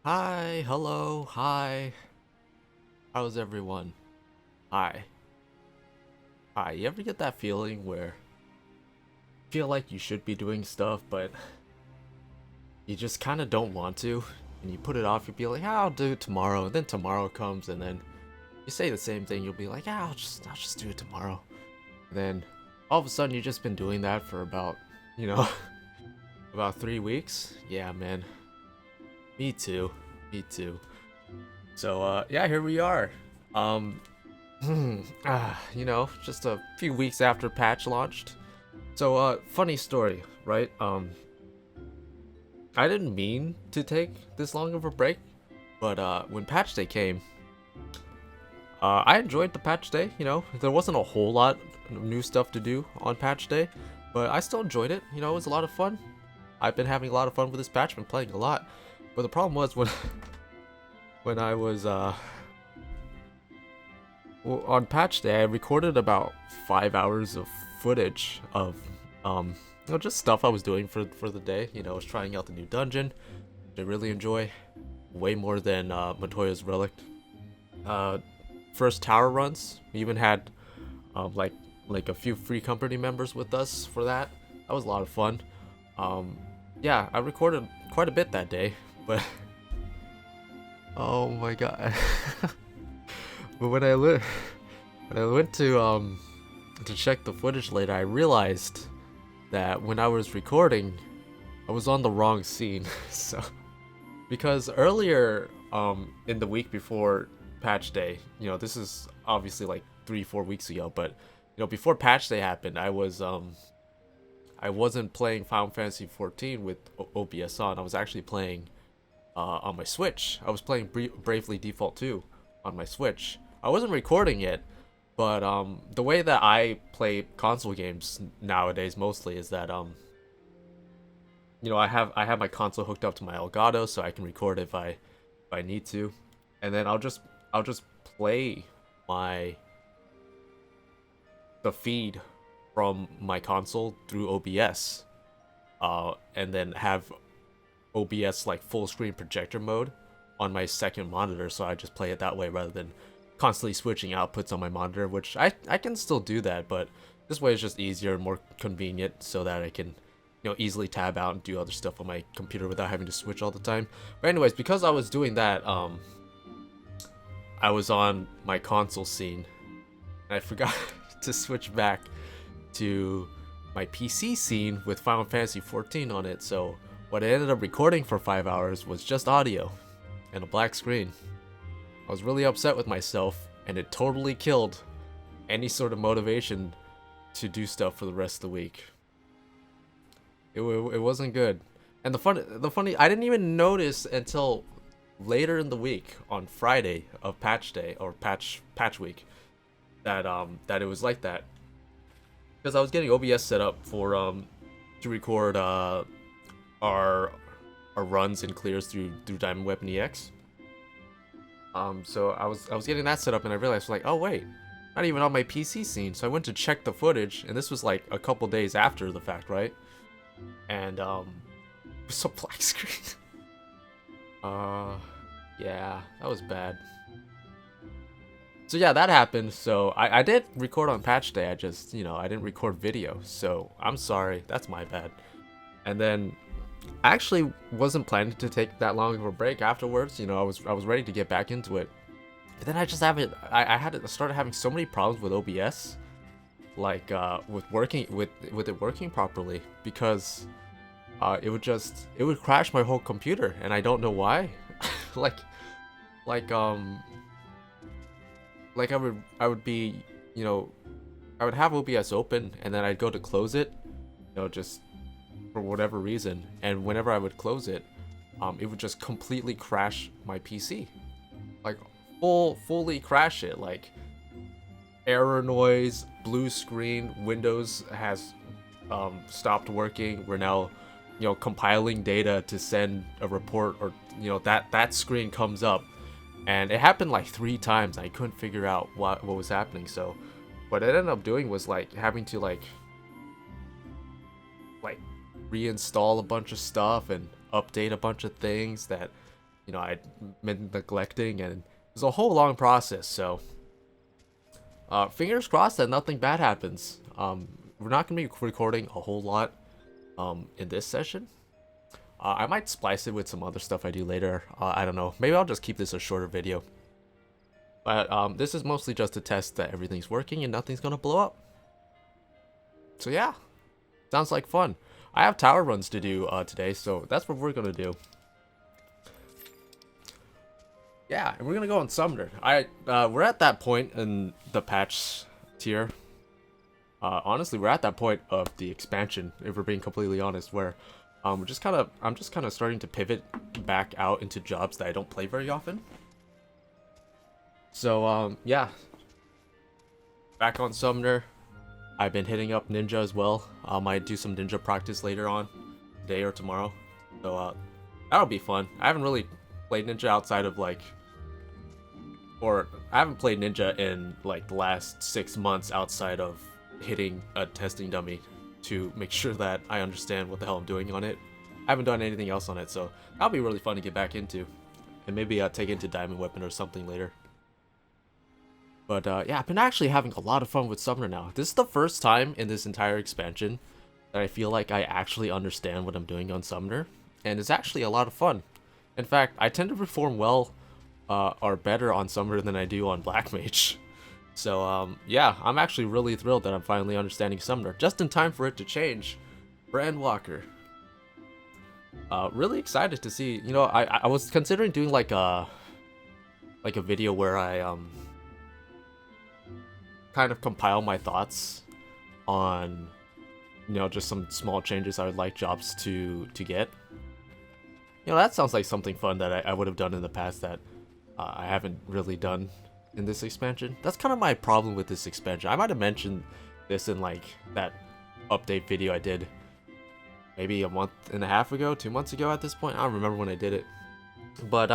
Hi, hello, hi. How's everyone? Hi. Hi, you ever get that feeling where you feel like you should be doing stuff, but you just kind of don't want to? And you put it off, you'll be like, I'll do it tomorrow. And then tomorrow comes, and then you say the same thing, you'll be like, I'll just do it tomorrow. And then all of a sudden, you've just been doing that for about, you know, about 3 weeks. Yeah, man. Me too. Me too. So, yeah, here we are. Um, just a few weeks after patch launched. So, funny story, right? I didn't mean to take this long of a break, but when patch day came, I enjoyed the patch day. There wasn't a whole lot of new stuff to do on patch day, but I still enjoyed it. It was a lot of fun. I've been having a lot of fun with this patch, been playing a lot. But the problem was when I was on patch day, I recorded about 5 hours of footage of just stuff I was doing for the day. I was trying out the new dungeon, which I really enjoy, way more than Matoya's Relic. First tower runs, we even had like a few free company members with us for that. That was a lot of fun. Yeah, I recorded quite a bit that day, but oh my god. But when I went to check the footage later, I realized that when I was recording, I was on the wrong scene. So because earlier in the week before patch day, this is obviously like 3-4 weeks ago, but before patch day happened, I wasn't playing Final Fantasy XIV with OBS on. I was actually playing on my Switch. I was playing Bravely Default 2 on my Switch. I wasn't recording it, but the way that I play console games nowadays mostly is that I have my console hooked up to my Elgato, so I can record if I need to, and then I'll just play the feed from my console through OBS, and then have OBS like full screen projector mode on my second monitor, so I just play it that way rather than constantly switching outputs on my monitor, which I can still do that, but this way is just easier and more convenient so that I can easily tab out and do other stuff on my computer without having to switch all the time. But anyways, because I was doing that, I was on my console scene and I forgot to switch back to my PC scene with Final Fantasy XIV on it, so what I ended up recording for 5 hours was just audio and a black screen. I was really upset with myself, and it totally killed any sort of motivation to do stuff for the rest of the week. It wasn't good. And the funny, I didn't even notice until later in the week on Friday of patch day or patch week that that it was like that. Because I was getting OBS set up for to record our runs and clears through Diamond Weapon EX. So I was getting that set up, and I realized like, oh wait, not even on my PC scene. So I went to check the footage, and this was like a couple days after the fact, right? And it was a black screen. Yeah, that was bad. So yeah, that happened. So I did record on patch day. I just I didn't record video. So I'm sorry, that's my bad. And then I actually wasn't planning to take that long of a break afterwards. I was ready to get back into it, but then I just haven't. I started having so many problems with OBS, like with it working properly, because it would crash my whole computer, and I don't know why. like like like I would be I would have OBS open, and then I'd go to close it, just for whatever reason, and whenever I would close it, it would just completely crash my PC, like fully crash it, like error noise, blue screen, Windows has stopped working. We're now compiling data to send a report, or that screen comes up, and it happened like 3 times. I couldn't figure out what was happening. So what I ended up doing was like having to like reinstall a bunch of stuff and update a bunch of things that you know, I'd been neglecting, and it was a whole long process. So fingers crossed that nothing bad happens. We're not gonna be recording a whole lot in this session. I might splice it with some other stuff I do later. I don't know. Maybe I'll just keep this a shorter video. But this is mostly just to test that everything's working and nothing's gonna blow up. So yeah, sounds like fun. I have tower runs to do today, so that's what we're gonna do. Yeah, and we're gonna go on Summoner. We're at that point in the patch tier. Honestly, we're at that point of the expansion, if we're being completely honest, where I'm just kind of starting to pivot back out into jobs that I don't play very often. So yeah, back on Summoner. I've been hitting up Ninja as well. I might do some Ninja practice later on, today or tomorrow. So that'll be fun. I haven't really played Ninja outside of like, or I haven't played Ninja in like the last 6 months outside of hitting a testing dummy to make sure that I understand what the hell I'm doing on it. I haven't done anything else on it, so that'll be really fun to get back into, and maybe take it into Diamond Weapon or something later. But yeah, I've been actually having a lot of fun with Summoner now. This is the first time in this entire expansion that I feel like I actually understand what I'm doing on Summoner, and it's actually a lot of fun. In fact, I tend to perform well or better on Summoner than I do on Black Mage. So yeah, I'm actually really thrilled that I'm finally understanding Summoner, just in time for it to change for Endwalker. Really excited to see. You know, I was considering doing like a video where I kind of compile my thoughts on, you know, just some small changes I would like jobs to get. You know, that sounds like something fun that I would have done in the past that I haven't really done in this expansion. That's kind of my problem with this expansion. I might have mentioned this in like that update video I did maybe a month and a half ago, 2 months ago at this point. I don't remember when I did it. But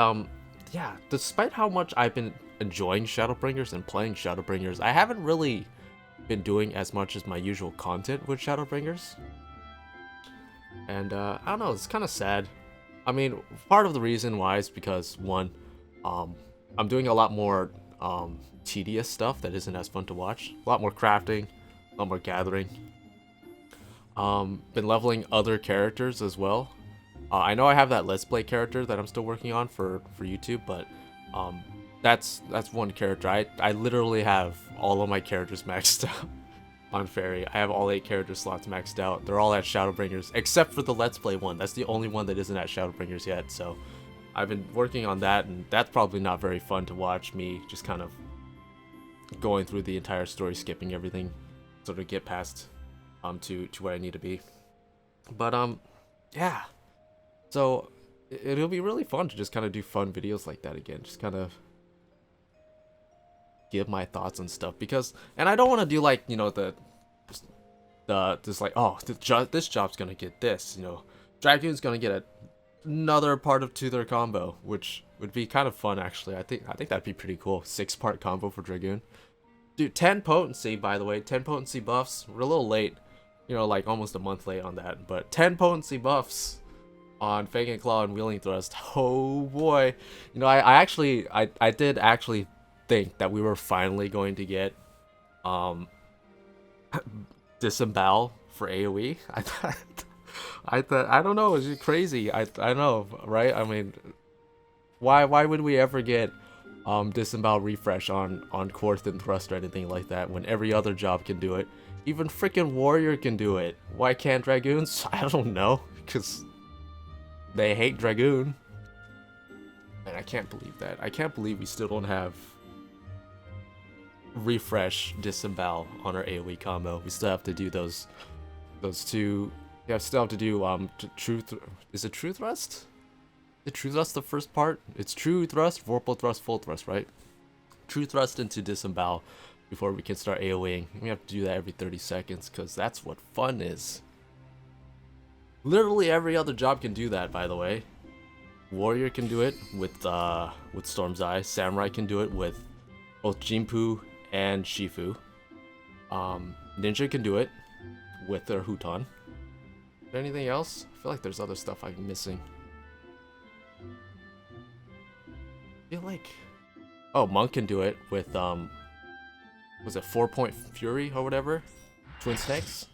yeah, despite how much I've been enjoying Shadowbringers and playing Shadowbringers, I haven't really been doing as much as my usual content with Shadowbringers. And I don't know, it's kind of sad. I mean, part of the reason why is because, one, I'm doing a lot more tedious stuff that isn't as fun to watch. A lot more crafting, a lot more gathering. Been leveling other characters as well. I know I have that Let's Play character that I'm still working on for YouTube, but that's one character. I literally have all of my characters maxed out on Faerie. I have all 8 character slots maxed out. They're all at Shadowbringers, except for the Let's Play one. That's the only one that isn't at Shadowbringers yet, so I've been working on that, and that's probably not very fun to watch me just kind of going through the entire story, skipping everything, sort of get past to where I need to be. But yeah, so it'll be really fun to just kind of do fun videos like that again, just kind of give my thoughts on stuff, because, and I don't want to do like, you know, this like, oh, this job's gonna get this, you know, Dragoon's gonna get another part to their combo, which would be kind of fun actually. I think that'd be pretty cool. 6-part combo for Dragoon. Dude, 10 potency, by the way, 10 potency buffs. We're a little late, you know, like almost a month late on that, but 10 potency buffs on Fang and Claw and Wheeling Thrust. Oh boy. You know, I did actually think that we were finally going to get Disembowel for AoE. I thought, I don't know, it's crazy. I know, right? I mean, why would we ever get Disembowel refresh on Quarth and Thrust or anything like that when every other job can do it? Even freaking Warrior can do it. Why can't Dragoons? I don't know, because they hate Dragoon. And I can't believe that. I can't believe we still don't have refresh Disembowel on our AoE combo. We still have to do those two. Yeah, still have to do is it True Thrust? Is True Thrust the first part? It's True Thrust, Vorpal Thrust, Full Thrust, right? True Thrust into Disembowel before we can start AoEing. We have to do that every 30 seconds because that's what fun is. Literally every other job can do that, by the way. Warrior can do it with Storm's Eye. Samurai can do it with both Jinpu and Shifu. Ninja can do it with their Huton. Is there anything else? I feel like there's other stuff I'm missing. feel like... Oh, Monk can do it with, was it 4-point Fury or whatever? Twin Snakes?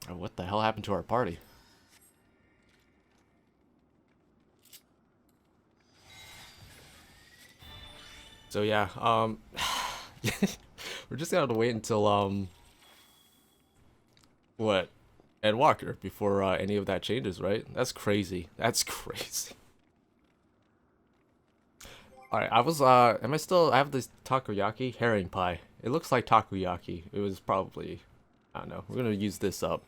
Oh, what the hell happened to our party? So yeah, we're just gonna have to wait until, what? Ed Walker before any of that changes, right? That's crazy. That's crazy. Alright, am I still, I have this takoyaki? Herring pie. It looks like takoyaki. It was probably, I don't know. We're gonna use this up.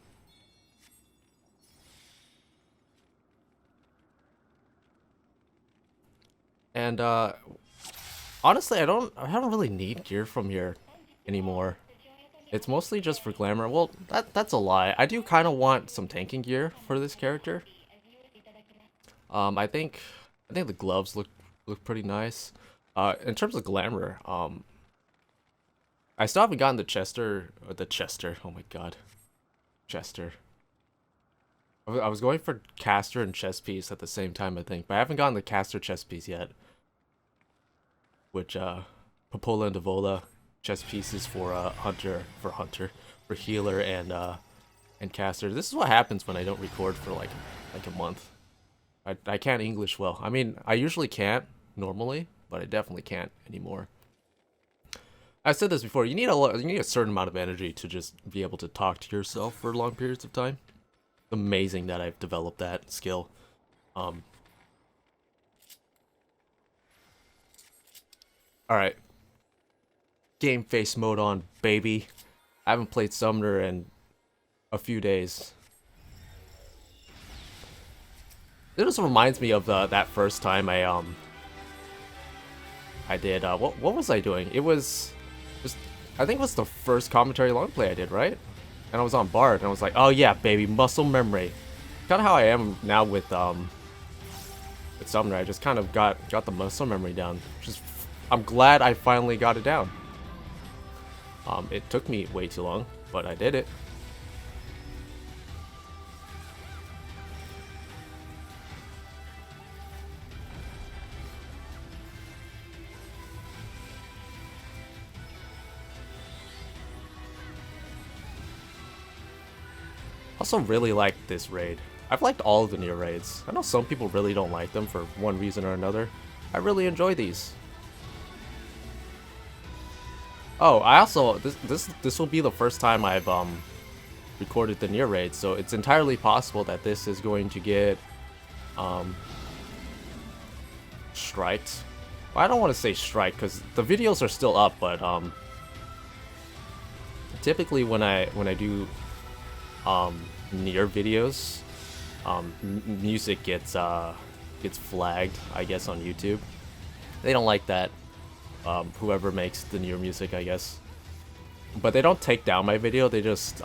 And, honestly, I don't really need gear from here anymore. It's mostly just for glamour. Well, that's a lie. I do kind of want some tanking gear for this character. I think the gloves look pretty nice. In terms of glamour, I still haven't gotten the Chester. Oh my god, Chester. I was going for caster and chest piece at the same time, I think, but I haven't gotten the caster chest piece yet. Which Popola and Devola chest pieces for for healer and caster. This is what happens when I don't record for like a month. I can't English well. I mean, I usually can't normally, but I definitely can't anymore. I've said this before. You need a certain amount of energy to just be able to talk to yourself for long periods of time. Amazing that I've developed that skill. Alright. Game face mode on, baby. I haven't played Summoner in a few days. It just reminds me of that first time I did, what was I doing? It was just, I think it was the first commentary long play I did, right? And I was on Bard, and I was like, oh yeah, baby, muscle memory. Kind of how I am now with Summoner. I just kind of got the muscle memory down. I'm glad I finally got it down. It took me way too long, but I did it. Also really like this raid. I've liked all of the Nier raids. I know some people really don't like them for one reason or another. I really enjoy these. Oh, I also this will be the first time I've recorded the Nier raid, so it's entirely possible that this is going to get striked. Well, I don't want to say strike because the videos are still up, but typically when I do Nier videos, music gets flagged, I guess, on YouTube. They don't like that. Whoever makes the Nier music, I guess. But they don't take down my video, they just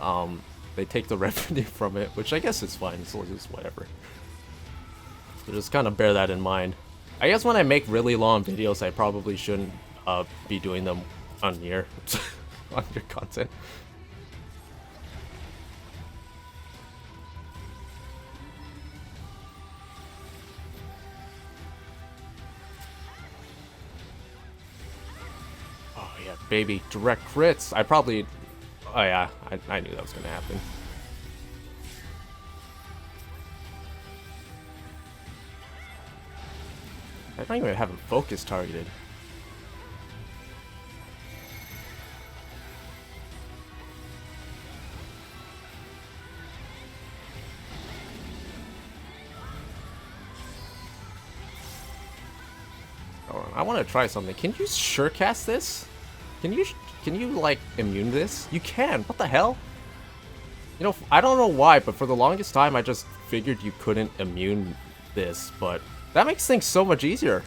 they take the revenue from it, which I guess is fine, so just whatever. So just kind of bear that in mind. I guess when I make really long videos, I probably shouldn't be doing them on Nier, on your content. Baby, direct crits. I probably... Oh yeah, I knew that was gonna happen. I don't even have a focus targeted. Oh, I want to try something. Can you sure cast this? Can you like immune this? You can. What the hell? You know, I don't know why, but for the longest time I just figured you couldn't immune this, but that makes things so much easier.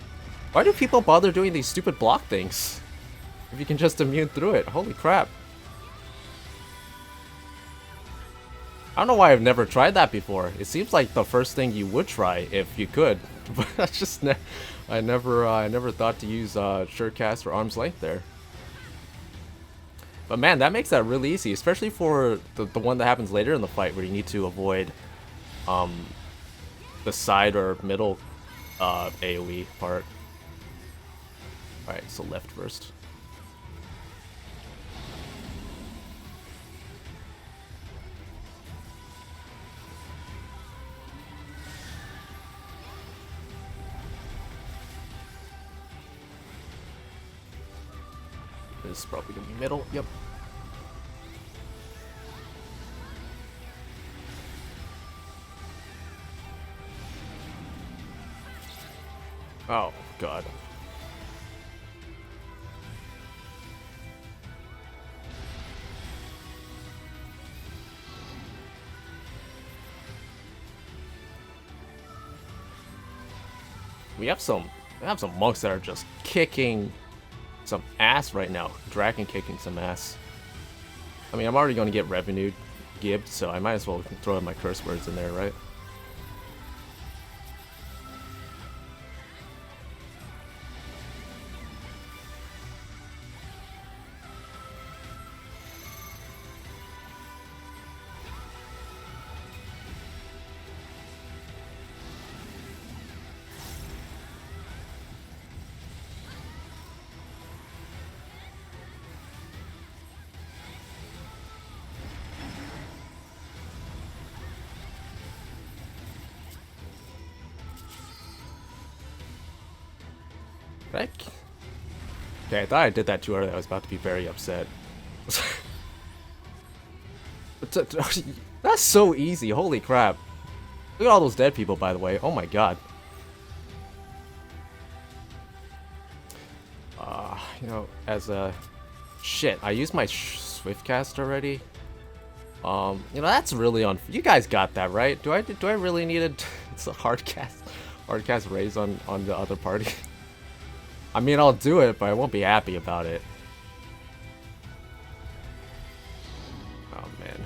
Why do people bother doing these stupid block things if you can just immune through it? Holy crap. I don't know why I've never tried that before. It seems like the first thing you would try if you could, but I never thought to use Surecast or Arm's Length there. But man, that makes that really easy, especially for the one that happens later in the fight where you need to avoid the side or middle AoE part. Alright, so left first. This is probably gonna be middle, yep. Oh, God. We have some monks that are just kicking some ass right now. Dragon kicking some ass. I mean, I'm already going to get revenue gibbed, so I might as well throw in my curse words in there, right? Heck. Okay, I thought I did that too early. I was about to be very upset. That's so easy. Holy crap. Look at all those dead people, by the way. Oh my god. You know, as a... Shit, I used my Swift cast already. You know, that's really you guys got that, right? Do I really need it? It's a hard cast raise on the other party. I mean, I'll do it, but I won't be happy about it. Oh, man.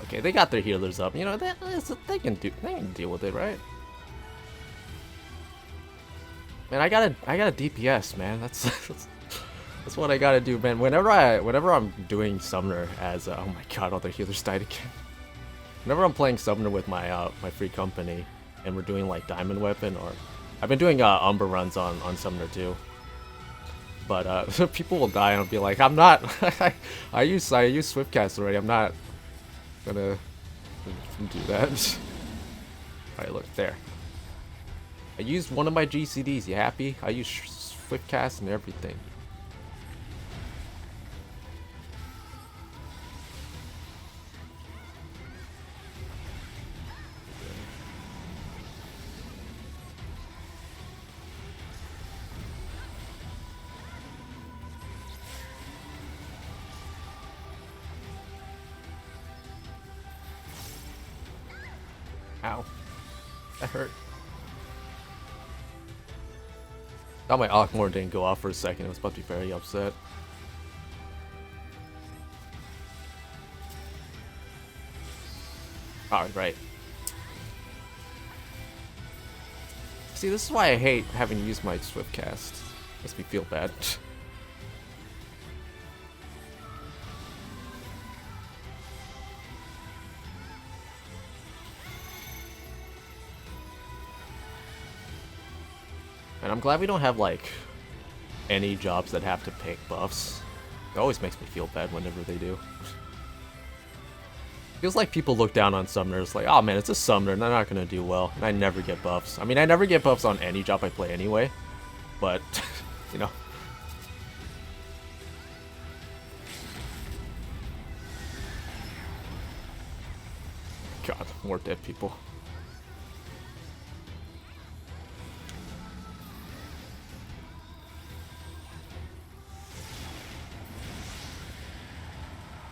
Okay, they got their healers up. You know, they can deal with it, right? Man, I got a DPS, man. That's what I gotta do, man. Whenever I'm doing Summoner as oh my god, all their healers died again. Whenever I'm playing Summoner with my my free company, and we're doing like Diamond Weapon, or I've been doing Umber runs on Summoner too. But people will die and I'll be like, I'm not. I use Swiftcast already. I'm not gonna do that. All right, look there. I used one of my GCDs. You happy? I use Swiftcast and everything. Ow. That hurt. Thought my Akmor didn't go off for a second. I was about to be very upset. Alright. See, this is why I hate having to use my Swiftcast. Makes me feel bad. And I'm glad we don't have, like, any jobs that have to pick buffs. It always makes me feel bad whenever they do. Feels like people look down on summoners, like, oh man, it's a summoner, and they're not gonna do well. And I never get buffs. I mean, I never get buffs on any job I play anyway. But, you know. God, more dead people.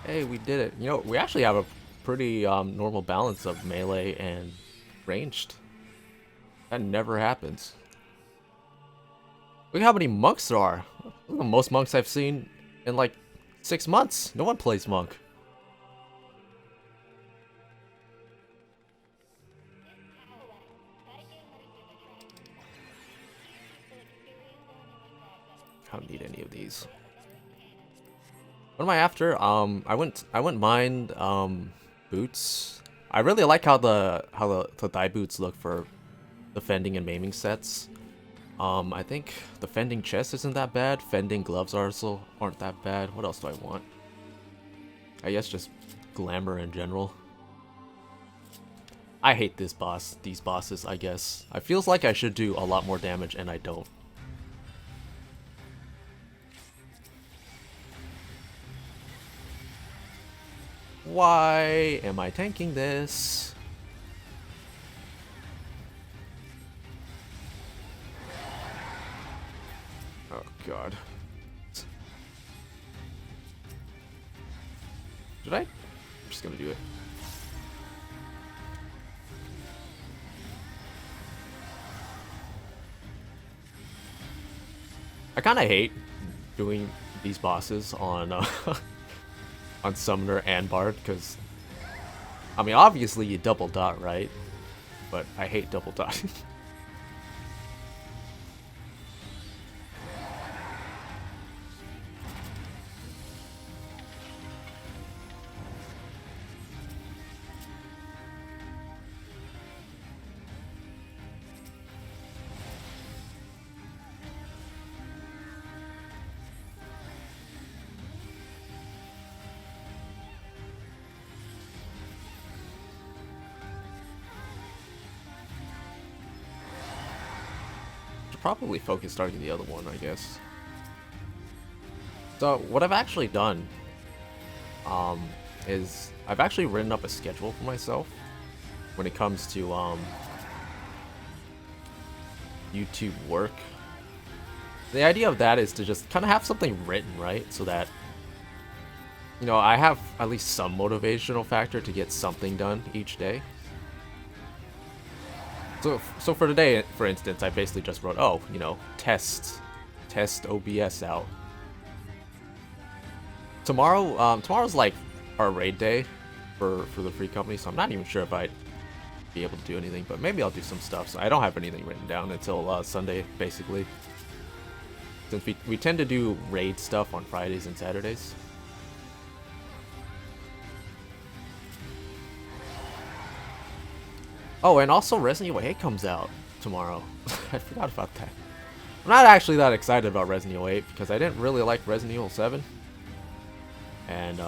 Hey, we did it. You know, we actually have a pretty normal balance of melee and ranged. That never happens. Look how many monks there are. The most monks I've seen in like 6 months. No one plays monk. I don't need any of these. What am I after? I wouldn't mind boots. I really like how the thigh boots look for the fending and maiming sets. I think the fending chest isn't that bad. Fending gloves also aren't that bad. What else do I want? I guess just glamour in general. I hate these bosses, I guess. I feels like I should do a lot more damage and I don't. Why am I tanking this? Oh god. Should I? I'm just gonna do it. I kinda hate doing these bosses on on Summoner and Bard, because I mean obviously you double dot, right? But I hate double dotting. Probably focus starting the other one, I guess. So what I've actually done is I've actually written up a schedule for myself when it comes to YouTube work. The idea of that is to just kind of have something written, right? So that, you know, I have at least some motivational factor to get something done each day. So for today, for instance, I basically just wrote, oh, you know, test OBS out. Tomorrow's like our raid day for the free company, so I'm not even sure if I'd be able to do anything, but maybe I'll do some stuff. So I don't have anything written down until Sunday, basically. Since we tend to do raid stuff on Fridays and Saturdays. Oh, and also Resident Evil 8 comes out tomorrow. I forgot about that. I'm not actually that excited about Resident Evil 8 because I didn't really like Resident Evil 7. And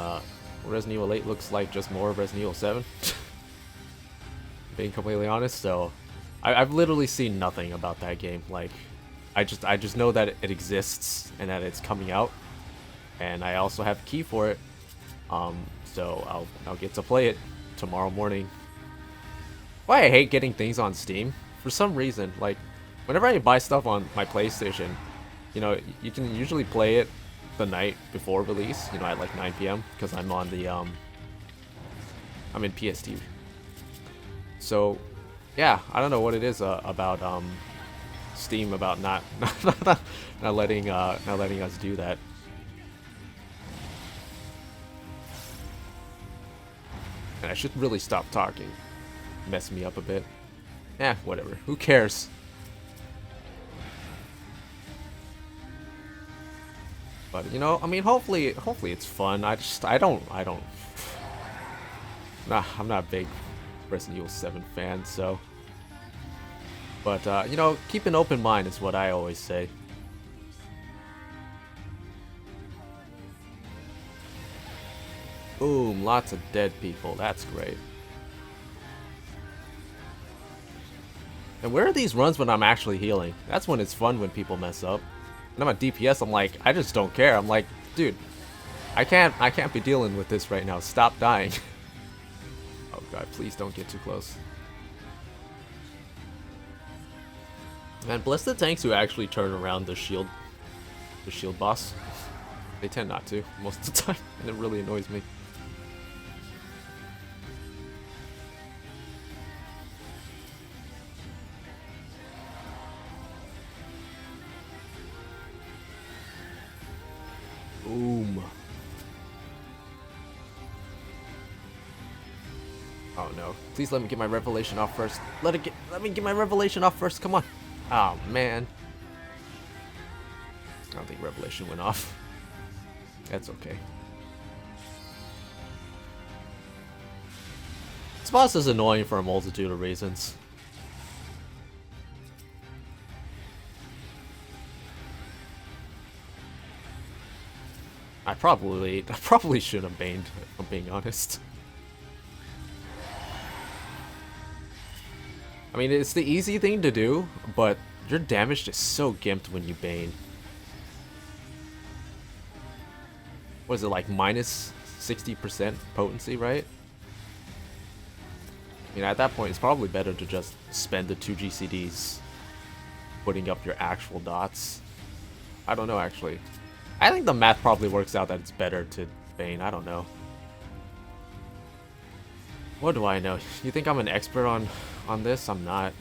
Resident Evil 8 looks like just more of Resident Evil 7. Being completely honest, so I've literally seen nothing about that game. Like, I just know that it exists and that it's coming out, and I also have a key for it. So I'll get to play it tomorrow morning. Why I hate getting things on Steam, for some reason, like, whenever I buy stuff on my PlayStation, you know, you can usually play it the night before release, you know, at like 9 p.m. because I'm on the, I'm in PST. So, yeah, I don't know what it is about Steam about not letting us do that. And I should really stop talking. Mess me up a bit. Eh, whatever. Who cares? But you know, I mean, hopefully it's fun. I don't. Nah, I'm not a big Resident Evil 7 fan, so. But you know, keep an open mind is what I always say. Boom, lots of dead people. That's great. And where are these runs when I'm actually healing? That's when it's fun when people mess up. And I'm at DPS, I'm like, I just don't care. I'm like, dude, I can't be dealing with this right now. Stop dying. Oh god, please don't get too close. Man, bless the tanks who actually turn around the shield boss. They tend not to most of the time, and it really annoys me. Boom. Oh no. Please let me get my revelation off first. Let me get my revelation off first. Come on. Oh man. I don't think revelation went off. That's okay. This boss is annoying for a multitude of reasons. I probably should have baned, if I'm being honest. I mean, it's the easy thing to do, but your damage is so gimped when you bane. What is it, like minus 60% potency, right? I mean, at that point, it's probably better to just spend the 2 GCDs putting up your actual dots. I don't know, actually. I think the math probably works out that it's better to bane. I don't know. What do I know? You think I'm an expert on this? I'm not.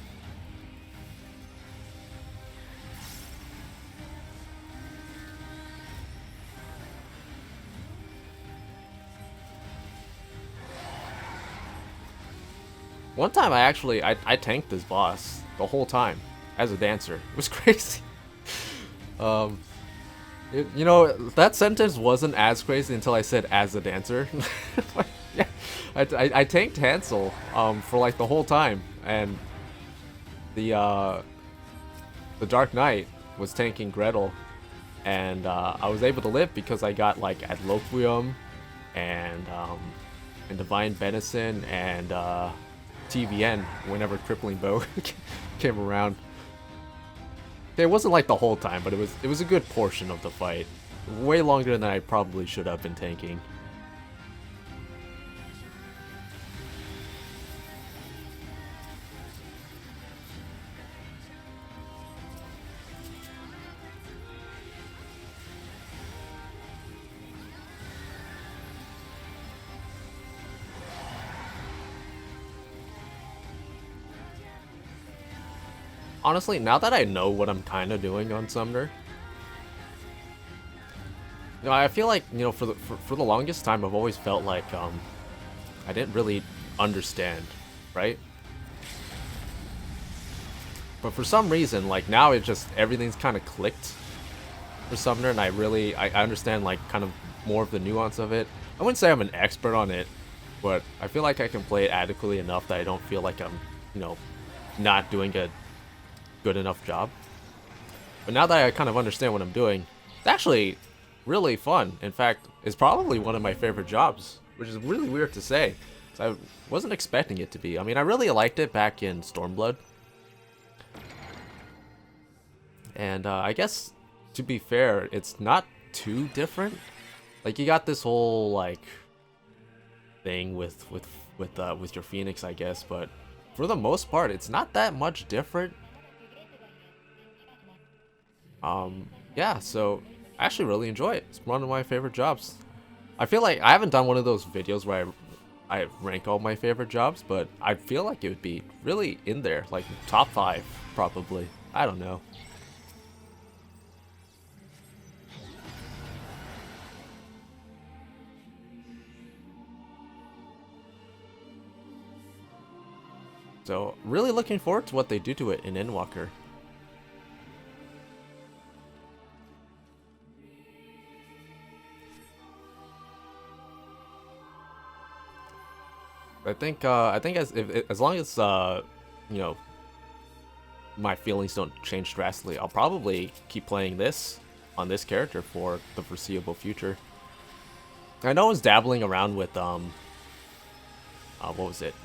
One time I tanked this boss the whole time as a dancer. It was crazy. You know, that sentence wasn't as crazy until I said as a dancer. Yeah, I tanked Hansel for like the whole time, and the Dark Knight was tanking Gretel, and I was able to live because I got like Adloquium and Divine Benison and TVN whenever Crippling Bow came around. It wasn't like the whole time, but it was a good portion of the fight. Way longer than I probably should have been tanking. Honestly, now that I know what I'm kind of doing on Summoner, you know, I feel like, you know, for the longest time, I've always felt like I didn't really understand, right? But for some reason, like now it just everything's kind of clicked for Summoner, and I understand like kind of more of the nuance of it. I wouldn't say I'm an expert on it, but I feel like I can play it adequately enough that I don't feel like I'm, you know, not doing a good enough job. But now that I kind of understand what I'm doing, it's actually really fun. In fact, it's probably one of my favorite jobs, which is really weird to say. So I wasn't expecting it to be. I mean, I really liked it back in Stormblood. And I guess, to be fair, it's not too different. Like, you got this whole, like, thing with your Phoenix, I guess, but for the most part, it's not that much different. Yeah, so I actually really enjoy it. It's one of my favorite jobs. I feel like I haven't done one of those videos where I rank all my favorite jobs, but I feel like it would be really in there, like top 5, probably. I don't know. So, really looking forward to what they do to it in Endwalker. I think as long as you know, my feelings don't change drastically, I'll probably keep playing this on this character for the foreseeable future. I know I was dabbling around with what was it,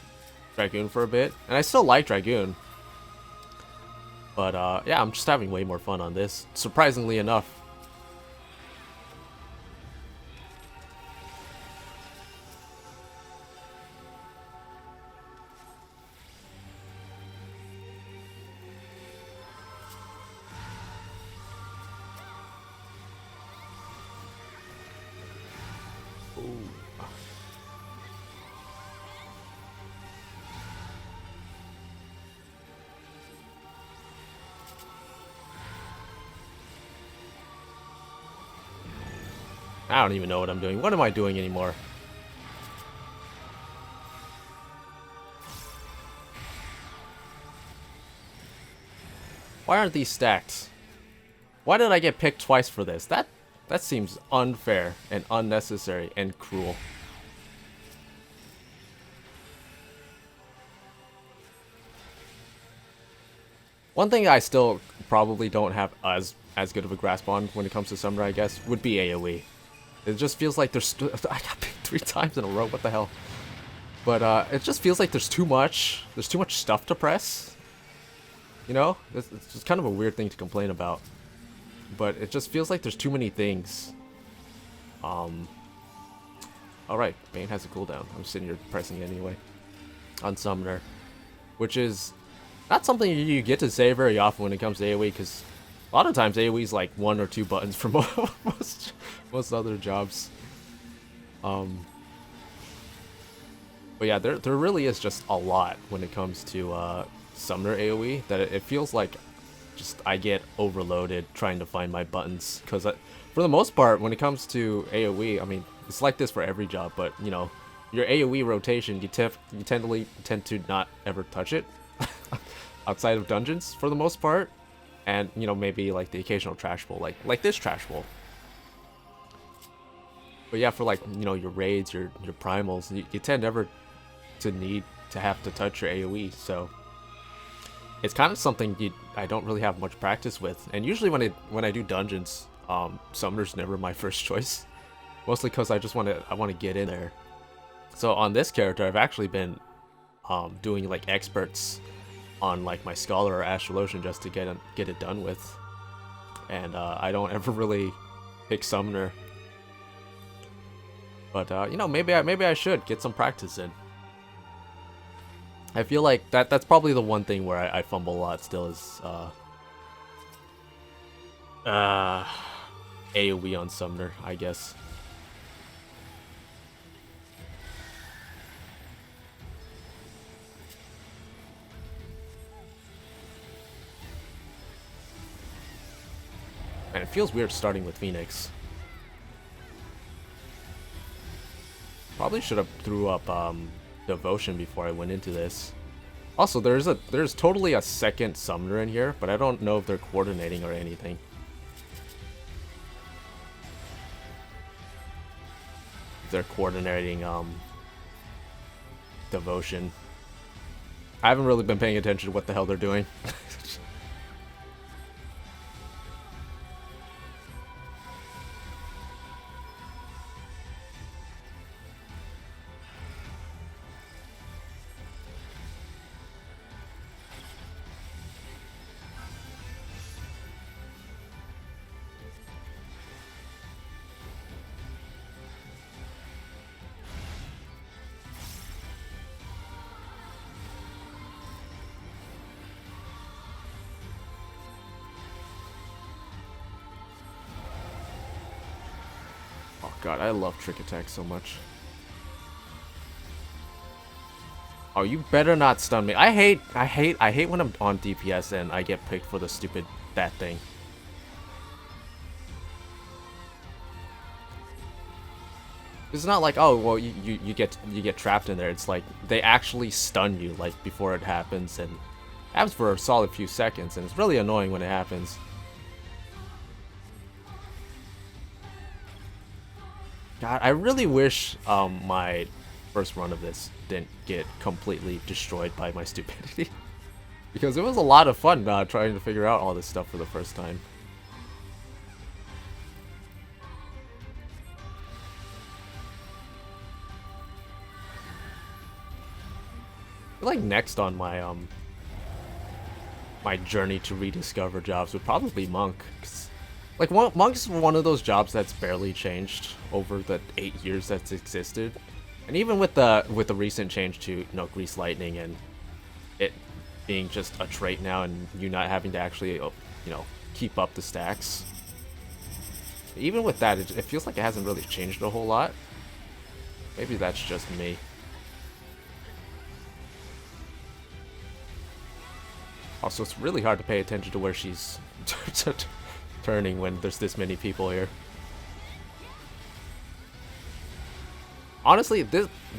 Dragoon for a bit, and I still like Dragoon, but yeah, I'm just having way more fun on this, surprisingly enough. I don't even know what I'm doing. What am I doing anymore? Why aren't these stacked? Why did I get picked twice for this? That seems unfair and unnecessary and cruel. One thing I still probably don't have as good of a grasp on when it comes to Summoner, I guess, would be AoE. It just feels like there's... I got picked 3 times in a row, what the hell? But it just feels like there's too much stuff to press. You know? It's just kind of a weird thing to complain about. But it just feels like there's too many things. Alright, Bane has a cooldown. I'm sitting here pressing it anyway. On Summoner. Which is not something you get to say very often when it comes to AoE, because a lot of times AoE is like 1 or 2 buttons for most other jobs. But yeah, there really is just a lot when it comes to Summoner AoE, that it feels like just I get overloaded trying to find my buttons, because for the most part when it comes to AoE, I mean, it's like this for every job, but you know, your AoE rotation, you tend to not ever touch it outside of dungeons for the most part, and you know, maybe like the occasional trash bowl, like this trash bowl. But yeah, for like, you know, your raids, your primals, you tend never to need to have to touch your AoE, so it's kind of something I don't really have much practice with. And usually when I do dungeons, Summoner's never my first choice, mostly because I want to get in there. So on this character, I've actually been doing like experts on like my Scholar or Astrologian just to get it done with, and I don't ever really pick Summoner. But you know, maybe I should get some practice in. I feel like that's probably the one thing where I fumble a lot still is AoE on Summoner, I guess. And it feels weird starting with Phoenix. Probably should have threw up Devotion before I went into this. Also, there's totally a second Summoner in here, but I don't know if they're coordinating or anything. They're coordinating Devotion. I haven't really been paying attention to what the hell they're doing. God, I love Trick Attack so much. Oh, you better not stun me. I hate when I'm on DPS and I get picked for the stupid that thing. It's not like, oh well, you get trapped in there. It's like they actually stun you like before it happens, and it happens for a solid few seconds, and it's really annoying when it happens. God, I really wish my first run of this didn't get completely destroyed by my stupidity. Because it was a lot of fun trying to figure out all this stuff for the first time. I feel like next on my my journey to rediscover jobs would probably be Monk. Like, Monk's one of those jobs that's barely changed over the 8 years that's existed, and even with the recent change to, you know, Grease Lightning and it being just a trait now, and you not having to actually, you know, keep up the stacks. Even with that, it feels like it hasn't really changed a whole lot. Maybe that's just me. Also, it's really hard to pay attention to where she's turning when there's this many people here. Honestly,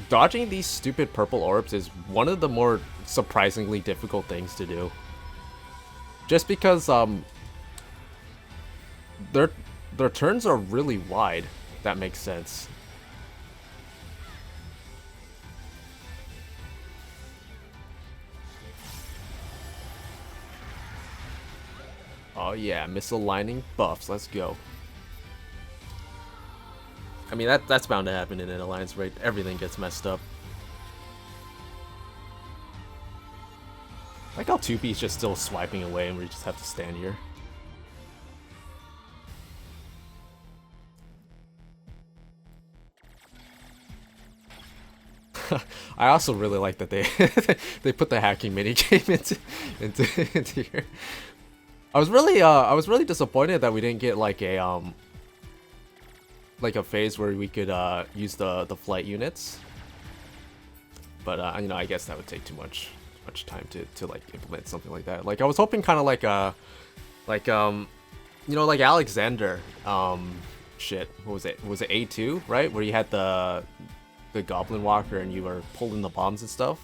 dodging these stupid purple orbs is one of the more surprisingly difficult things to do. Just because their turns are really wide. If that makes sense. Oh yeah, misaligning buffs. Let's go. I mean, that's bound to happen in an alliance raid. Everything gets messed up. Like how Tsuki's just still swiping away and we just have to stand here. I also really like that they they put the hacking minigame into here. I was really disappointed that we didn't get like a phase where we could use the flight units. But you know, I guess that would take too much time to like implement something like that. Like I was hoping kind of like you know, like Alexander shit, what was it? Was it A2, right? Where you had the Goblin Walker and you were pulling the bombs and stuff.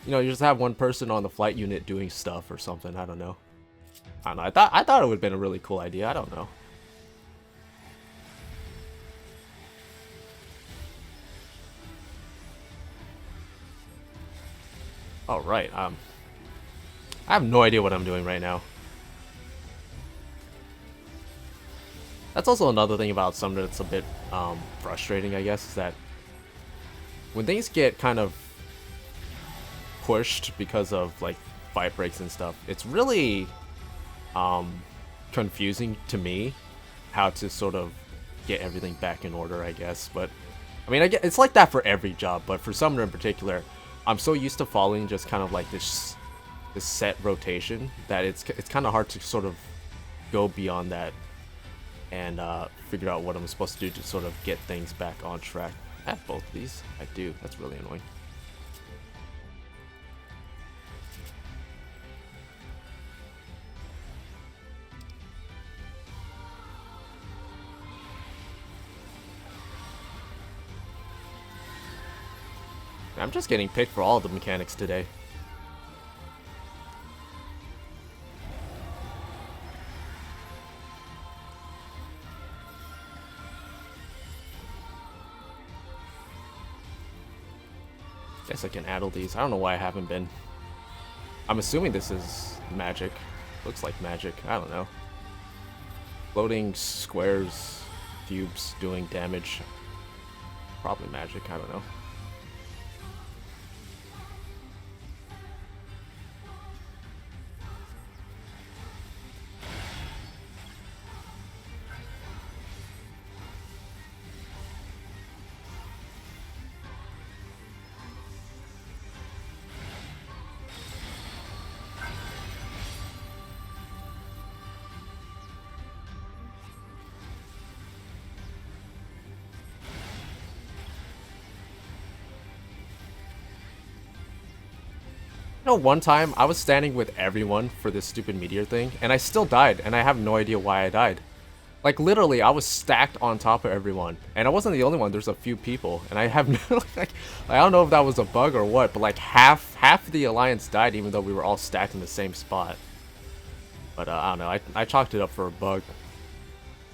You know, you just have one person on the flight unit doing stuff or something. I don't know. I thought it would have been a really cool idea. I don't know. All right. I have no idea what I'm doing right now. That's also another thing about Summoner that's a bit frustrating, I guess, is that when things get kind of pushed because of like fight breaks and stuff, it's really confusing to me how to sort of get everything back in order, I guess. But I mean, it's like that for every job, but for Summoner in particular, I'm so used to following just kind of like this set rotation that it's kind of hard to sort of go beyond that and figure out what I'm supposed to do to sort of get things back on track. I have both of these. I do. That's really annoying. I'm just getting picked for all of the mechanics today. Guess I can addle these. I don't know why I haven't been. I'm assuming this is magic. Looks like magic. I don't know. Floating squares, cubes doing damage. Probably magic. I don't know. You know, one time I was standing with everyone for this stupid meteor thing, and I still died, and I have no idea why I died. Like literally, I was stacked on top of everyone, and I wasn't the only one. There's a few people, and I have no like, I don't know if that was a bug or what, but like half the alliance died, even though we were all stacked in the same spot. But I don't know. I chalked it up for a bug.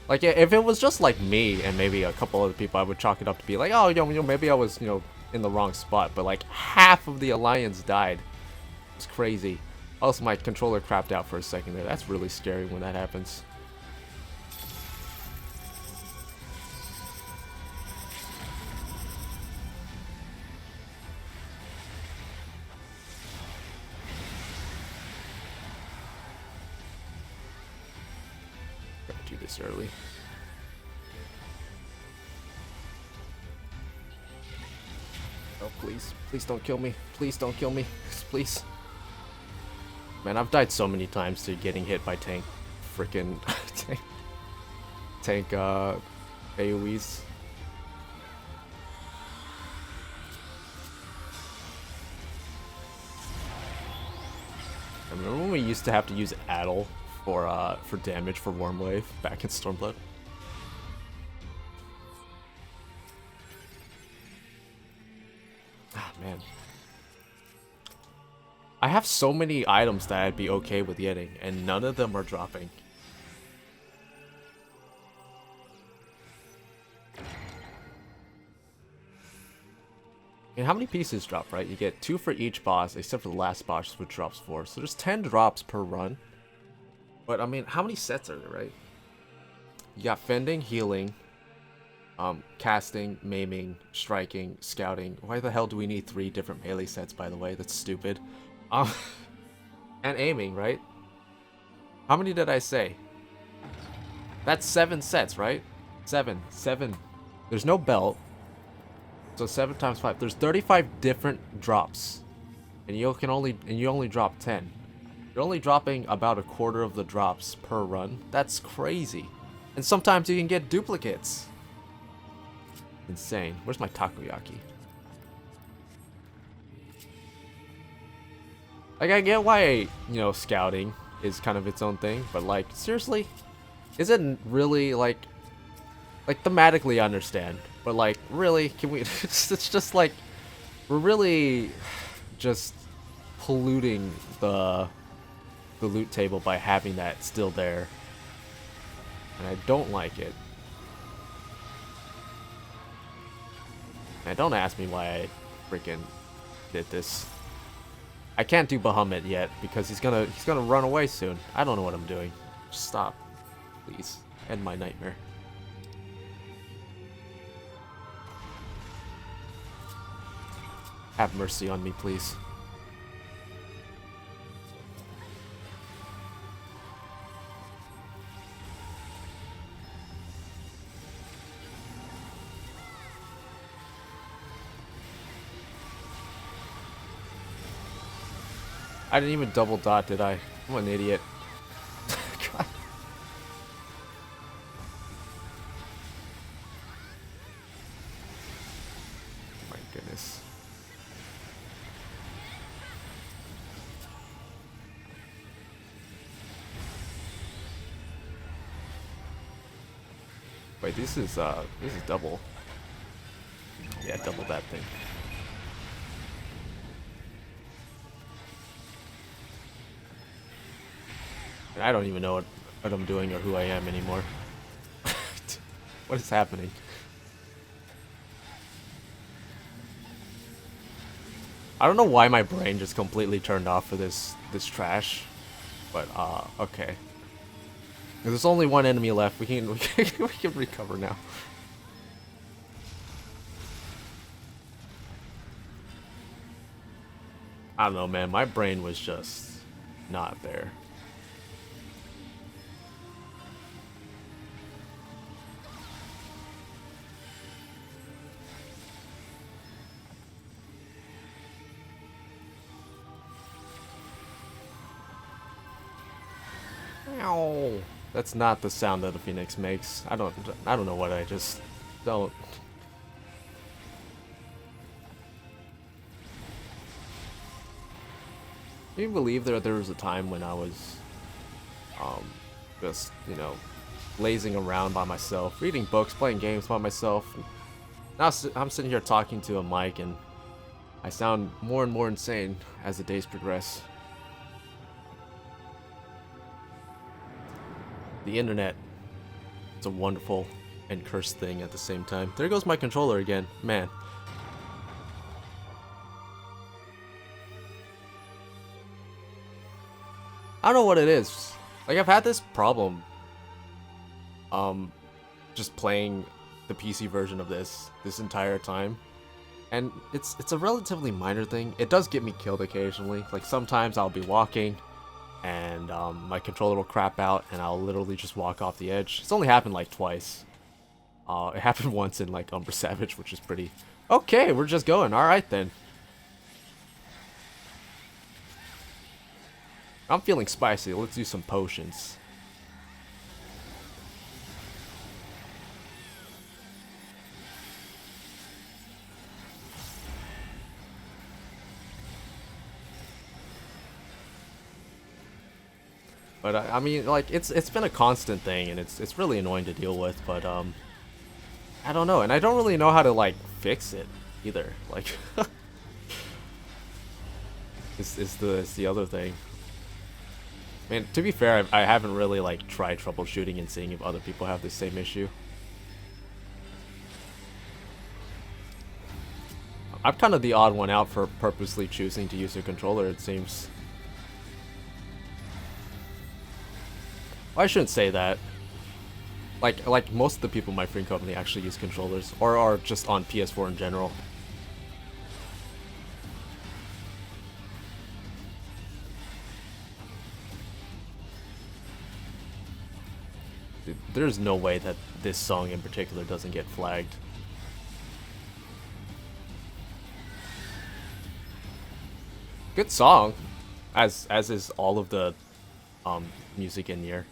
Like if it was just like me and maybe a couple other people, I would chalk it up to be like, oh, you know, maybe I was, you know, in the wrong spot. But like half of the alliance died. It's crazy. Also, my controller crapped out for a second there. That's really scary when that happens. Gotta do this early. Oh, please. Please don't kill me. Please don't kill me. Please. Man, I've died so many times to getting hit by tank. Frickin' tank AoEs. I remember when we used to have to use Addle for damage for Wormwave back in Stormblood. Ah, man. I have so many items that I'd be okay with getting, and none of them are dropping. And how many pieces drop, right? You get 2 for each boss, except for the last boss, which drops 4. So there's 10 drops per run. But I mean, how many sets are there, right? You got fending, healing, casting, maiming, striking, scouting. Why the hell do we need 3 different melee sets, by the way? That's stupid. Um, and aiming, right? How many did I say? That's 7 sets, right? 7. There's no belt. So 7 times 5. There's 35 different drops. And you only drop 10. You're only dropping about a quarter of the drops per run. That's crazy. And sometimes you can get duplicates. Insane. Where's my takoyaki? Like, I get why, you know, scouting is kind of its own thing, but like, seriously? Is it really like thematically I understand, but like, really? Can we it's just like we're really just polluting the loot table by having that still there. And I don't like it. And don't ask me why I freaking did this. I can't do Bahamut yet because he's gonna run away soon. I don't know what I'm doing. Just stop. Please. End my nightmare. Have mercy on me, please. I didn't even double dot, did I? I'm an idiot. God. My goodness. Wait, this is double. Yeah, double that thing. I don't even know what I'm doing or who I am anymore. What is happening? I don't know why my brain just completely turned off for this trash, but okay. There's only one enemy left. We can recover now. I don't know, man. My brain was just not there. Ow. That's not the sound that a phoenix makes. I don't know what I just don't. Can you believe there was a time when I was just, you know, lazing around by myself, reading books, playing games by myself. And now I'm sitting here talking to a mic and I sound more and more insane as the days progress. The internet, it's a wonderful and cursed thing at the same time. There goes my controller again, man. I don't know what it is. Like, I've had this problem just playing the PC version of this entire time. And it's a relatively minor thing. It does get me killed occasionally. Like, sometimes I'll be walking and my controller will crap out and I'll literally just walk off the edge. It's only happened like twice. It happened once in like Umber Savage, which is pretty... Okay, we're just going. Alright then. I'm feeling spicy. Let's do some potions. But I mean, like, it's been a constant thing, and it's really annoying to deal with. But I don't know, and I don't really know how to like fix it either. Like, is the other thing. I mean, to be fair, I haven't really like tried troubleshooting and seeing if other people have the same issue. I'm kind of the odd one out for purposely choosing to use a controller, it seems. I shouldn't say that. Like most of the people in my friend company actually use controllers, or are just on PS4 in general. Dude, there's no way that this song in particular doesn't get flagged. Good song, as is all of the music in Nier.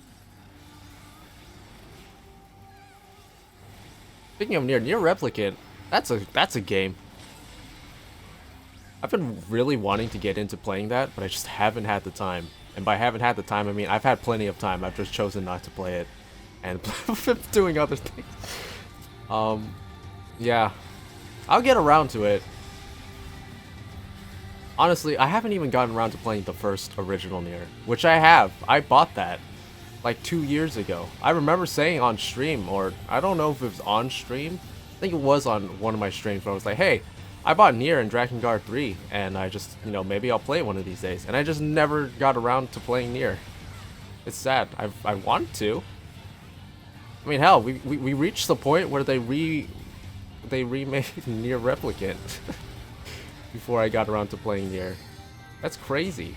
Speaking of Nier Replicant, that's a game. I've been really wanting to get into playing that, but I just haven't had the time. And by haven't had the time, I mean I've had plenty of time. I've just chosen not to play it and doing other things. Yeah, I'll get around to it. Honestly, I haven't even gotten around to playing the first original Nier, which I have. I bought that like 2 years ago. I remember saying on stream, or I don't know if it was on stream. I think it was on one of my streams where I was like, hey, I bought Nier and Drakengard 3, and I just, you know, maybe I'll play it one of these days. And I just never got around to playing Nier. It's sad. I want to. I mean, hell, we reached the point where they remade Nier Replicant before I got around to playing Nier. That's crazy.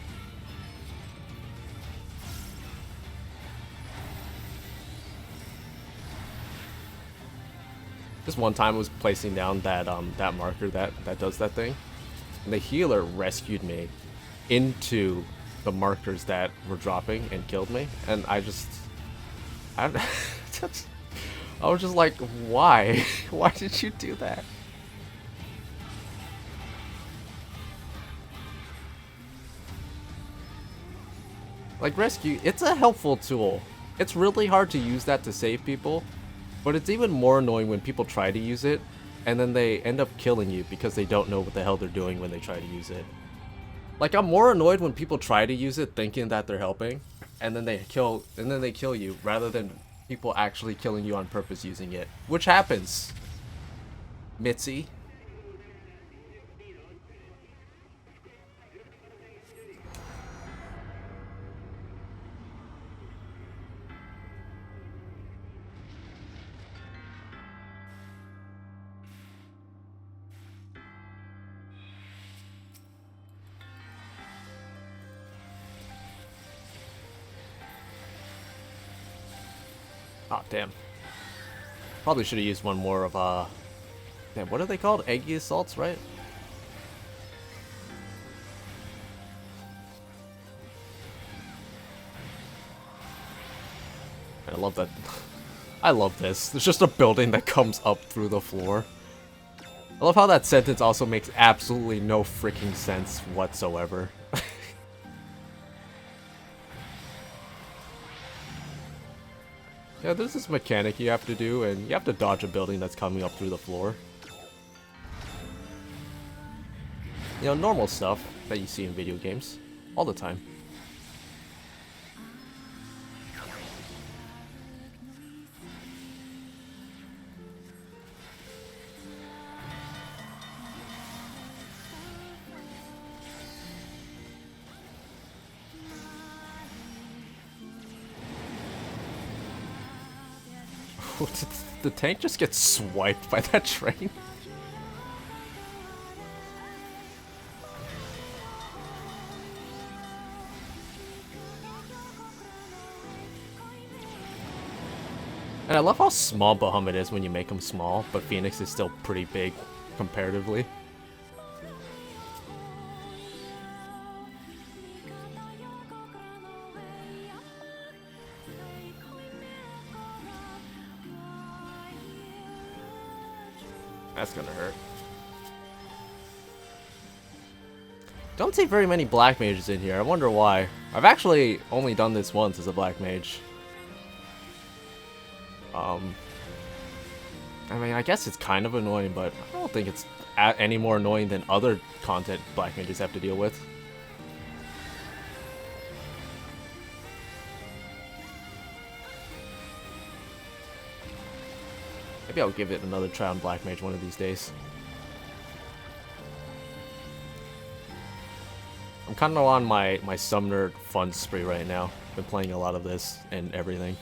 This one time I was placing down that that marker that does that thing, and the healer rescued me into the markers that were dropping and killed me, and I was just like, why? Why did you do that? Like, rescue, it's a helpful tool. It's really hard to use that to save people, but it's even more annoying when people try to use it and then they end up killing you because they don't know what the hell they're doing when they try to use it. Like, I'm more annoyed when people try to use it thinking that they're helping and then they kill you rather than people actually killing you on purpose using it, which happens. Mitzi. Oh, damn. Probably should have used one more of, damn, what are they called? Eggy assaults, right? I love that. I love this. There's just a building that comes up through the floor. I love how that sentence also makes absolutely no freaking sense whatsoever. Yeah, there's this mechanic you have to do, and you have to dodge a building that's coming up through the floor. You know, normal stuff that you see in video games all the time. Did the tank just get swiped by that train? And I love how small Bahamut is when you make him small, but Phoenix is still pretty big comparatively. That's gonna hurt. Don't see very many black mages in here. I wonder why. I've actually only done this once as a black mage. I mean, I guess it's kind of annoying, but I don't think it's any more annoying than other content black mages have to deal with. Maybe I'll give it another try on black mage one of these days. I'm kind of on my summoner fun spree right now. Been playing a lot of this and everything.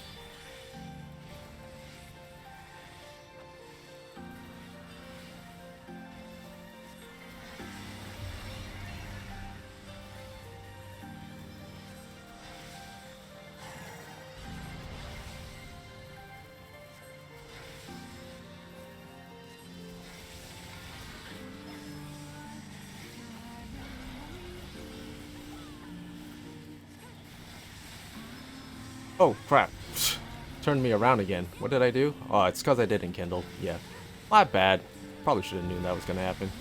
Oh, crap. Turned me around again. What did I do? Oh, it's because I didn't kindle. Yeah. My bad. Probably should have known that was going to happen.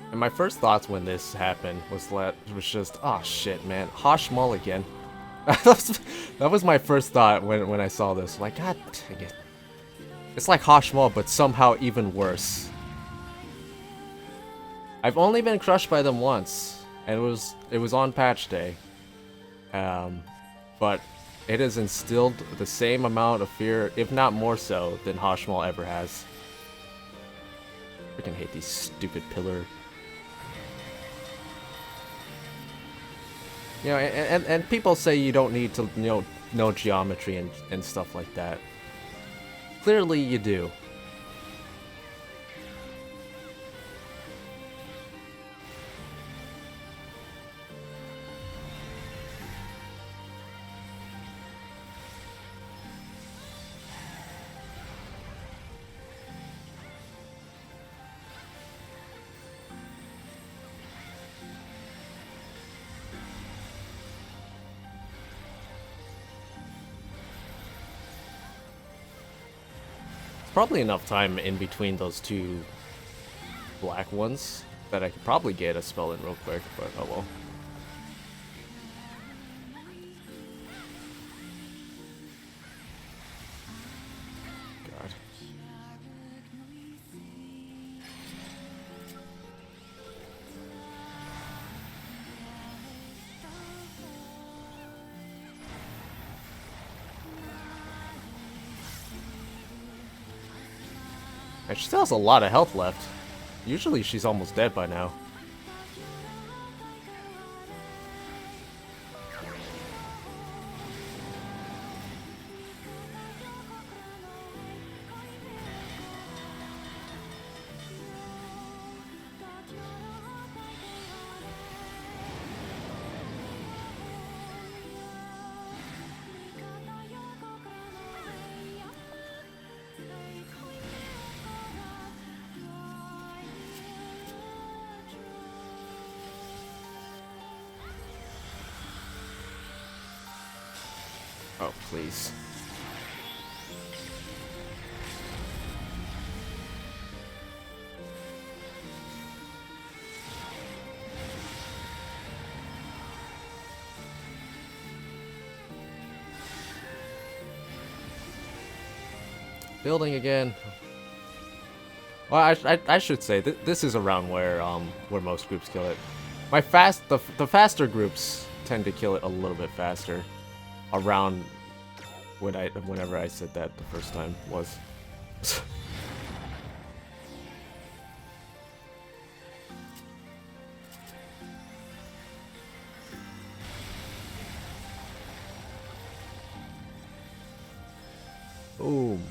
And my first thoughts when this happened was just, oh shit, man, Hosh Mall again. That was my first thought when I saw this. Like, god dang it. It's like Hosh Mall, but somehow even worse. I've only been crushed by them once, and it was on patch day. But it has instilled the same amount of fear, if not more so, than Hosh Mall ever has. Freaking hate these stupid pillar. You know, and people say you don't need to know geometry and stuff like that. Clearly you do. Probably enough time in between those two black ones that I could probably get a spell in real quick, but oh well. God. And she still has a lot of health left. Usually she's almost dead by now. Oh, please. Building again. Well, I should say this is around where most groups kill it. The faster groups tend to kill it a little bit faster. Around whenever I said that the first time was. Boom.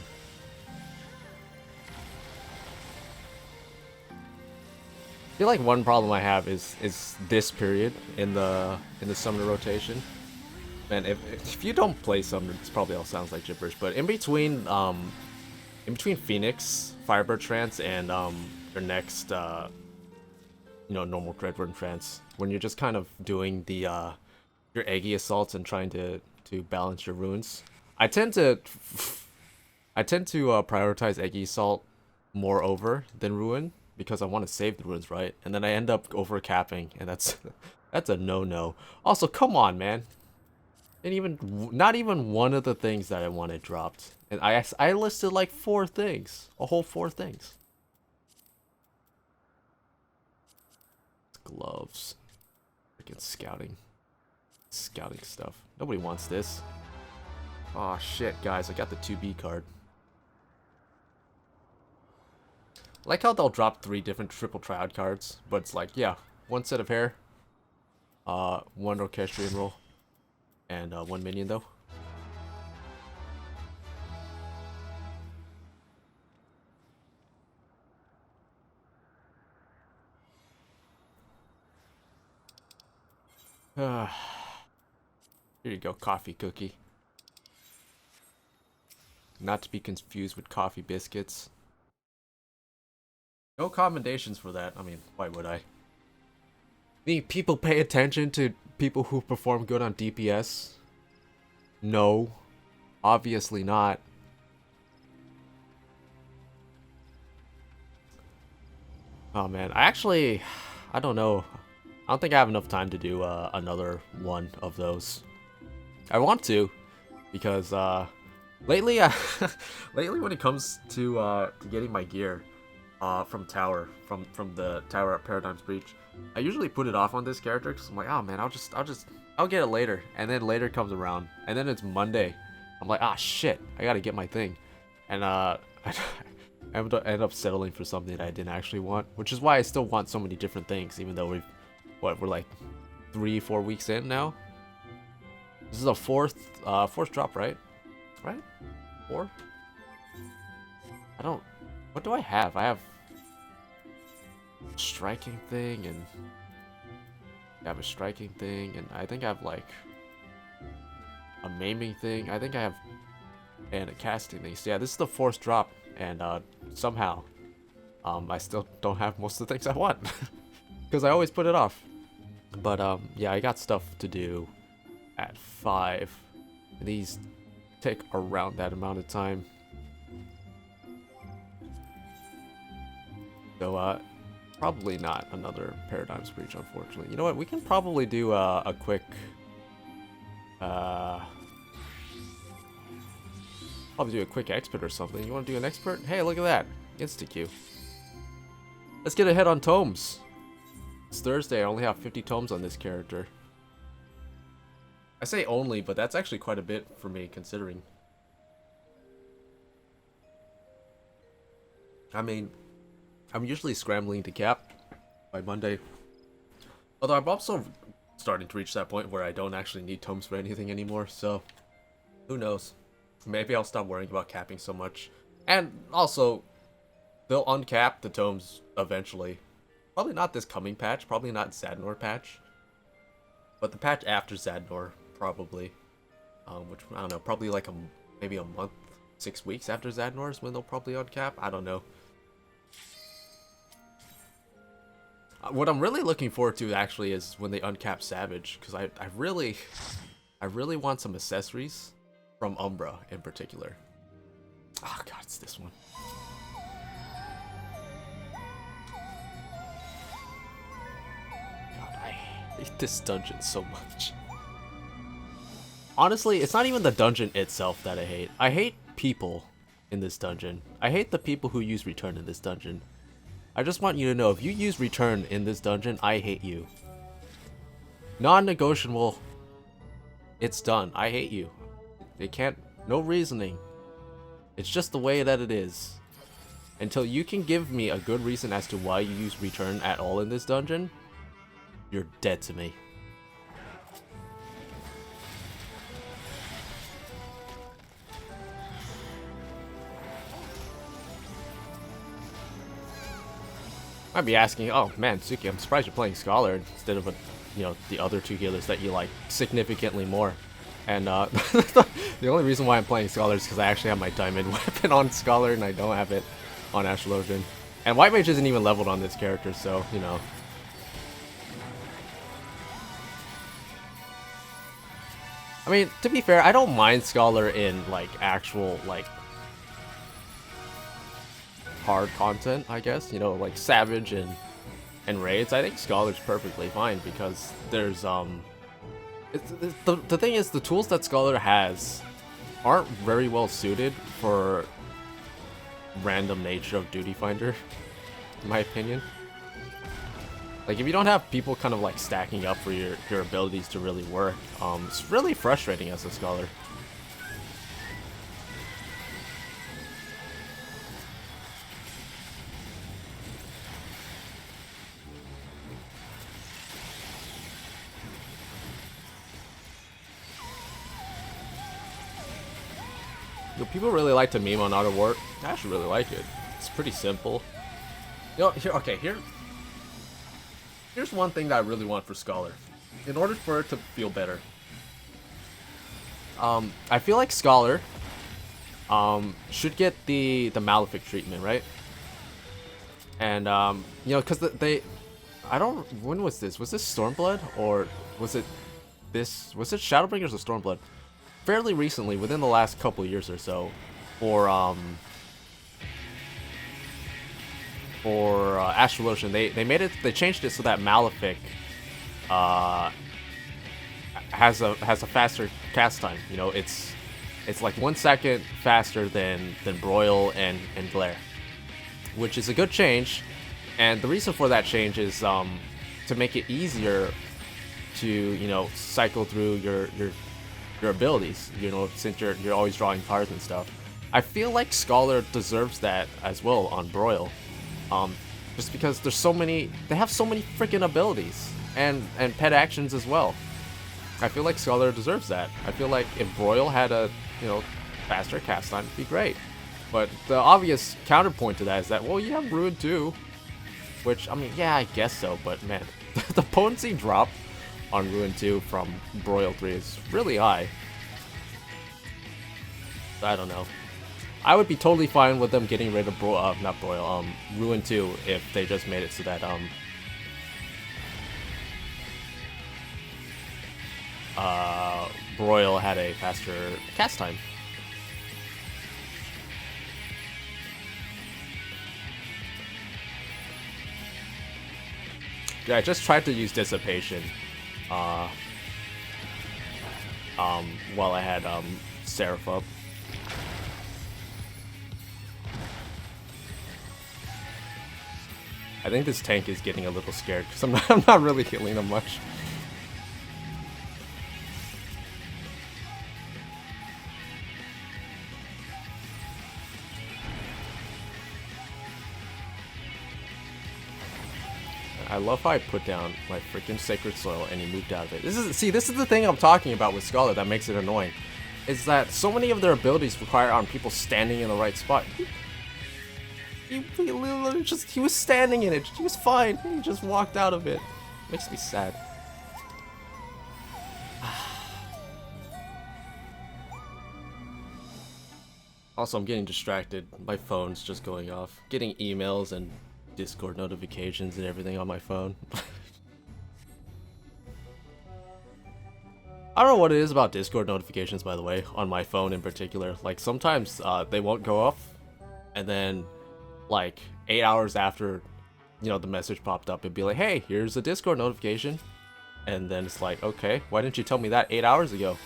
I feel like one problem I have is this period in the summoner rotation. Man, if you don't play Summoner, this probably all sounds like gibberish, but in between Phoenix, Firebird Trance, and your next normal Dreadword Trance, when you're just kind of doing the your Eggy assaults and trying to balance your runes, I tend to prioritize Eggy assault more over than Ruin because I want to save the runes, right? And then I end up over capping, and that's a no-no. Also, come on, man. And even not even one of the things that I wanted dropped. And I listed like 4 things. A whole 4 things. Gloves. Freaking scouting. Scouting stuff. Nobody wants this. Aw, shit, guys. I got the 2B card. I like how they'll drop 3 different triple triad cards. But it's like, yeah, 1 set of hair. 1 orchestrion roll. And 1 minion, though. Here you go, coffee cookie. Not to be confused with coffee biscuits. No commendations for that. I mean, why would I? Think people pay attention to people who perform good on DPS? No. Obviously not. Oh man, I don't know. I don't think I have enough time to do another one of those. I want to, because lately, lately when it comes to getting my gear from the tower at Paradigm's Breach, I usually put it off on this character because I'm like, oh man, I'll get it later, and then later comes around, and then it's Monday. I'm like, ah shit, I gotta get my thing, and I end up settling for something that I didn't actually want, which is why I still want so many different things, even though we're like 3-4 weeks in now. This is a fourth drop, right? Right? 4? What do I have? I have striking thing, and I have a striking thing, and I think I have like a maiming thing. I think I have and a casting thing. So yeah, this is the 4th drop, and somehow I still don't have most of the things I want because I always put it off. But yeah, I got stuff to do at 5. And these take around that amount of time. So probably not another Paradigm's Breach, unfortunately. You know what? We can probably do a quick probably do a quick expert or something. You want to do an expert? Hey, look at that. Insta-Q. Let's get ahead on tomes. It's Thursday. I only have 50 tomes on this character. I say only, but that's actually quite a bit for me, considering. I mean, I'm usually scrambling to cap by Monday. Although I'm also starting to reach that point where I don't actually need tomes for anything anymore, so who knows? Maybe I'll stop worrying about capping so much. And also, they'll uncap the tomes eventually. Probably not this coming patch, probably not Zadnor patch. But the patch after Zadnor, probably. Which, I don't know, probably like maybe a month, 6 weeks after Zadnor is when they'll probably uncap. I don't know. What I'm really looking forward to actually is when they uncap Savage, because I really want some accessories from Umbra in particular. Oh god, it's this one. God, I hate this dungeon so much. Honestly, it's not even the dungeon itself that I hate. I hate people in this dungeon. I hate the people who use return in this dungeon. I just want you to know, if you use return in this dungeon, I hate you. Non-negotiable. It's done. I hate you. They can't... No reasoning. It's just the way that it is. Until you can give me a good reason as to why you use return at all in this dungeon, you're dead to me. I'd be asking, oh man, Tsuki, I'm surprised you're playing Scholar instead of the other 2 healers that you like significantly more. And the only reason why I'm playing Scholar is because I actually have my Diamond weapon on Scholar and I don't have it on Astrologian. And White Mage isn't even leveled on this character, so, you know. I mean, to be fair, I don't mind Scholar in, like, actual, like, hard content, I guess, you know, like Savage and raids. I think Scholar's perfectly fine because there's The thing is, the tools that Scholar has aren't very well suited for random nature of Duty Finder, in my opinion. Like, if you don't have people kind of like stacking up for your abilities to really work, it's really frustrating as a Scholar. People really like to meme on Auto War. I actually really like it. It's pretty simple. You know, here's one thing that I really want for Scholar. In order for it to feel better, I feel like Scholar should get the Malefic treatment, right? And you know, because I don't. When was this? Was this Stormblood or was it this? Was it Shadowbringers or Stormblood? Fairly recently, within the last couple years or so, for Astral Ocean, they changed it so that Malefic has a faster cast time. You know, it's like 1 second faster than Broil and Glare, which is a good change. And the reason for that change is to make it easier to, you know, cycle through your abilities, you know, since you're always drawing cards and stuff. I feel like Scholar deserves that as well on Broil, just because they have so many freaking abilities and pet actions as well. I feel like Scholar deserves that. I feel like if Broil had a, you know, faster cast time, it'd be great. But the obvious counterpoint to that is that, well, you have Ruin too, which, I mean, yeah, I guess so, but man, the potency drop on Ruin 2 from Broil 3 is really high. I don't know. I would be totally fine with them getting rid of Ruin 2 if they just made it so that Broil had a faster cast time. Yeah, I just tried to use Dissipation while I had Seraph up. I think this tank is getting a little scared because I'm not really healing him much. I love how I put down my freaking Sacred Soil and he moved out of it. This is the thing I'm talking about with Scholar that makes it annoying. Is that so many of their abilities require on people standing in the right spot. He literally he was standing in it. He was fine. He just walked out of it. Makes me sad. Also, I'm getting distracted. My phone's just going off. Getting emails and Discord notifications and everything on my phone. I don't know what it is about Discord notifications, by the way, on my phone in particular. Like, sometimes they won't go off, and then, like, 8 hours after, you know, the message popped up, it'd be like, hey, here's a Discord notification. And then it's like, okay, why didn't you tell me that 8 hours ago?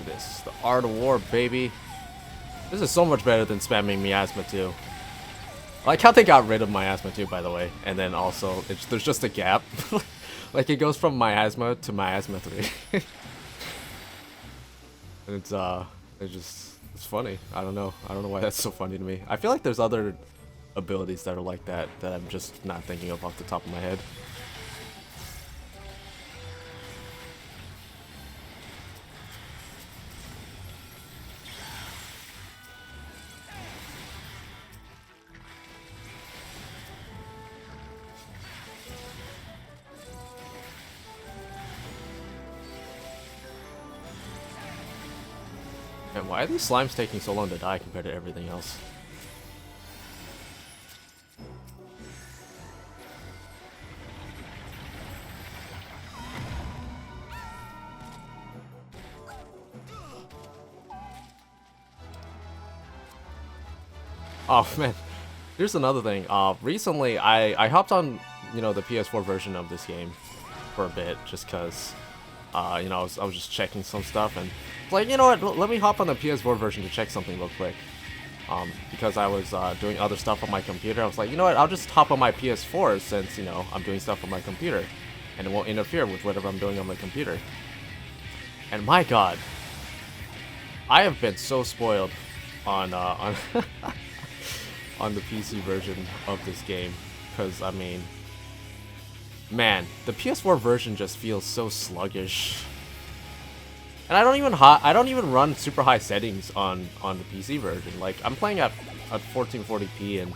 this. The Art of War, baby. This is so much better than spamming Miasma 2. I like how they got rid of Miasma 2, by the way. And then also, there's just a gap. Like, it goes from Miasma to Miasma 3. And it's funny. I don't know why that's so funny to me. I feel like there's other abilities that are like that I'm just not thinking of off the top of my head. And why are these slimes taking so long to die compared to everything else? Oh man, here's another thing. Recently I hopped on, you know, the PS4 version of this game for a bit, just cause, you know, I was just checking some stuff and like, you know what? Let me hop on the PS4 version to check something real quick. Because I was doing other stuff on my computer, I was like, you know what? I'll just hop on my PS4 since, you know, I'm doing stuff on my computer, and it won't interfere with whatever I'm doing on my computer. And my God, I have been so spoiled on on the PC version of this game, because I mean, man, the PS4 version just feels so sluggish. And I don't even run super high settings on the PC version. Like, I'm playing at 1440p, and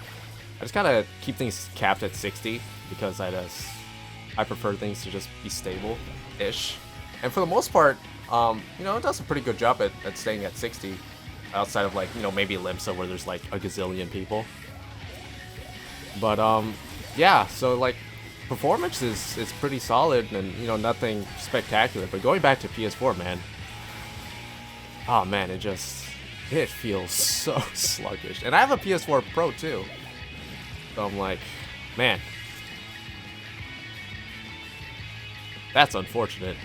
I just kind of keep things capped at 60 because I prefer things to just be stable-ish. And for the most part, you know, it does a pretty good job at staying at 60, outside of, like, you know, maybe Limsa where there's like a gazillion people. But yeah, so like performance is pretty solid, and you know, nothing spectacular. But going back to PS4, man. Oh man, it feels so sluggish. And I have a PS4 Pro too. So I'm like, man, that's unfortunate.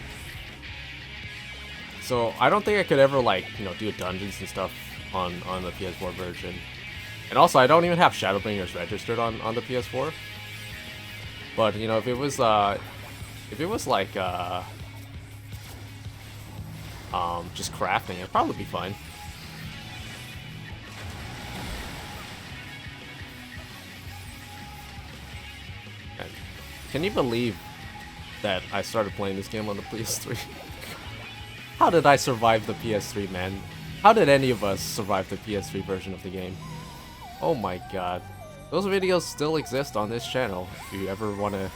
So I don't think I could ever, like, you know, do dungeons and stuff on the PS4 version. And also, I don't even have Shadowbringers registered on the PS4. But you know, if it was like just crafting, it'd probably be fine. And can you believe that I started playing this game on the PS3? How did I survive the PS3, man? How did any of us survive the PS3 version of the game? Oh my God. Those videos still exist on this channel if you ever want to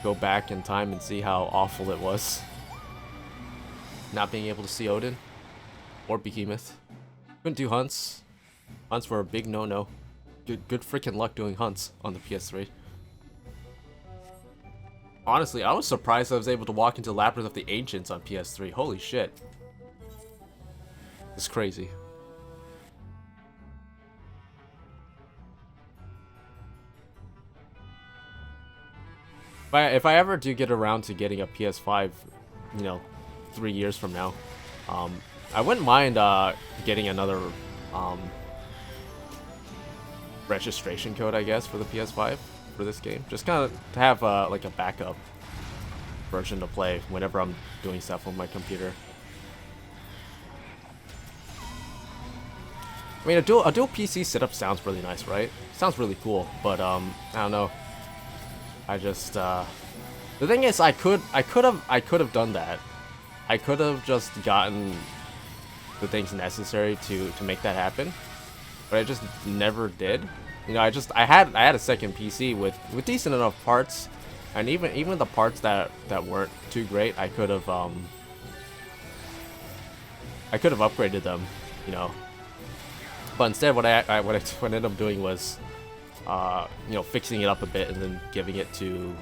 go back in time and see how awful it was. Not being able to see Odin or Behemoth. Couldn't do hunts. Hunts were a big no-no. Good freaking luck doing hunts on the PS3. Honestly, I was surprised I was able to walk into Labyrinth of the Ancients on PS3. Holy shit. It's crazy. If I ever do get around to getting a PS5, you know, 3 years from now, I wouldn't mind getting another registration code, I guess, for the PS5 for this game. Just kind of to have like a backup version to play whenever I'm doing stuff on my computer. I mean, a dual PC setup sounds really nice, right? Sounds really cool, but I don't know. I just the thing is, I could have done that. I could have just gotten the things necessary to make that happen, but I just never did. You know, I had a second PC with decent enough parts, and even the parts that weren't too great, I could have upgraded them, you know. But instead, what I ended up doing was, you know, fixing it up a bit and then giving it to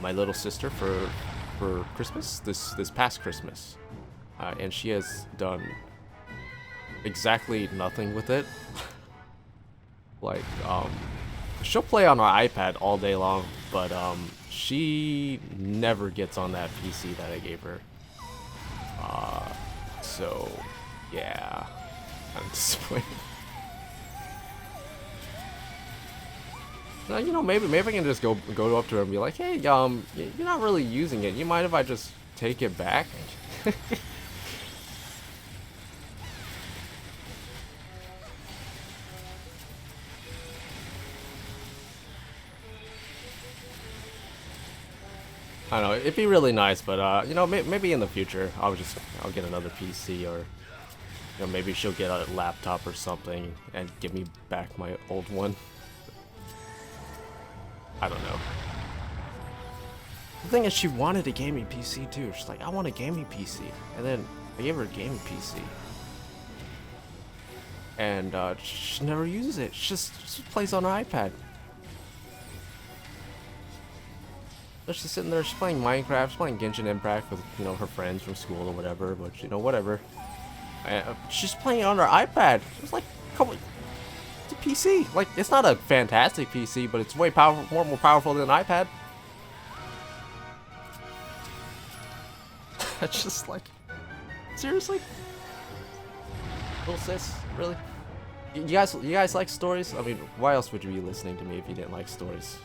my little sister for Christmas, this past Christmas, and she has done exactly nothing with it. Like, she'll play on her iPad all day long, but she never gets on that PC that I gave her. So, yeah, I'm disappointed. Now, you know, maybe I can just go up to her and be like, hey, you're not really using it. You mind if I just take it back? I don't know, it'd be really nice, but you know, maybe in the future I'll get another PC, or you know, maybe she'll get a laptop or something and give me back my old one. I don't know. The thing is, she wanted a gaming PC too. She's like, I want a gaming PC, and then I gave her a gaming PC, and she never uses it. She just plays on her iPad. She's sitting there, she's playing Minecraft, she's playing Genshin Impact with, you know, her friends from school or whatever, but, you know, whatever. She's playing on her iPad. It's like, come on, it's a PC. Like, it's not a fantastic PC, but it's way more powerful than an iPad. It's just like, seriously? Little sis, really? You guys like stories? I mean, why else would you be listening to me if you didn't like stories?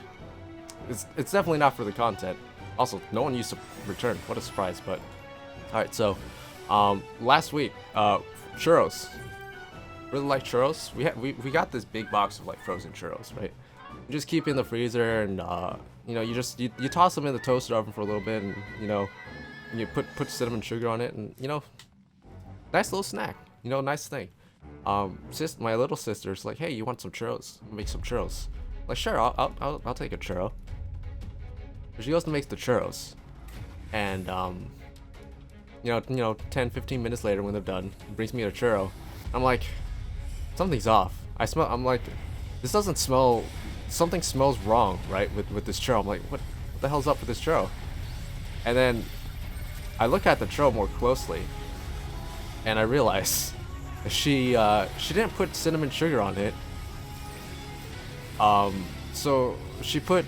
It's definitely not for the content. Also, no one used to return. What a surprise! But all right, so last week, churros. Really like churros. We got this big box of like frozen churros, right? You just keep in the freezer, and you know, you toss them in the toaster oven for a little bit, and you know, you put cinnamon sugar on it, and you know, nice little snack. You know, nice thing. My little sister's like, hey, you want some churros? Make some churros. Like, sure, I'll take a churro. She goes to make the churros, and you know, 10-15 minutes later when they're done, brings me a churro. I'm like, something's off. I'm like, this doesn't smell. Something smells wrong, right? With this churro. I'm like, what the hell's up with this churro? And then I look at the churro more closely, and I realize she didn't put cinnamon sugar on it. So she put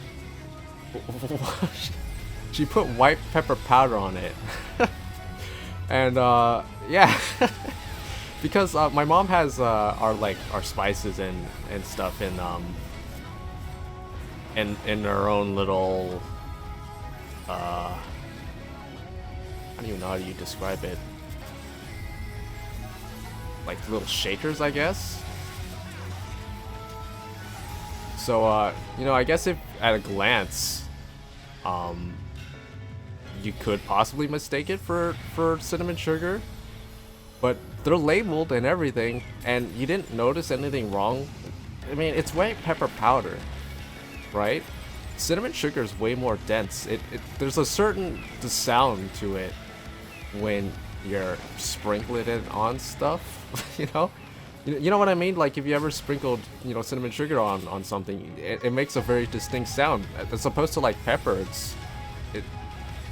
white pepper powder on it. And yeah. Because my mom has our spices and stuff in her own little I don't even know how you describe it. Like little shakers, I guess. So, you know, I guess if at a glance, you could possibly mistake it for cinnamon sugar, but they're labeled and everything, and you didn't notice anything wrong. I mean, it's white pepper powder, right? Cinnamon sugar is way more dense. There's a certain sound to it when you're sprinkling it on stuff, you know? You know what I mean? Like, if you ever sprinkled, you know, cinnamon sugar on something, it makes a very distinct sound. As opposed to, like, pepper, it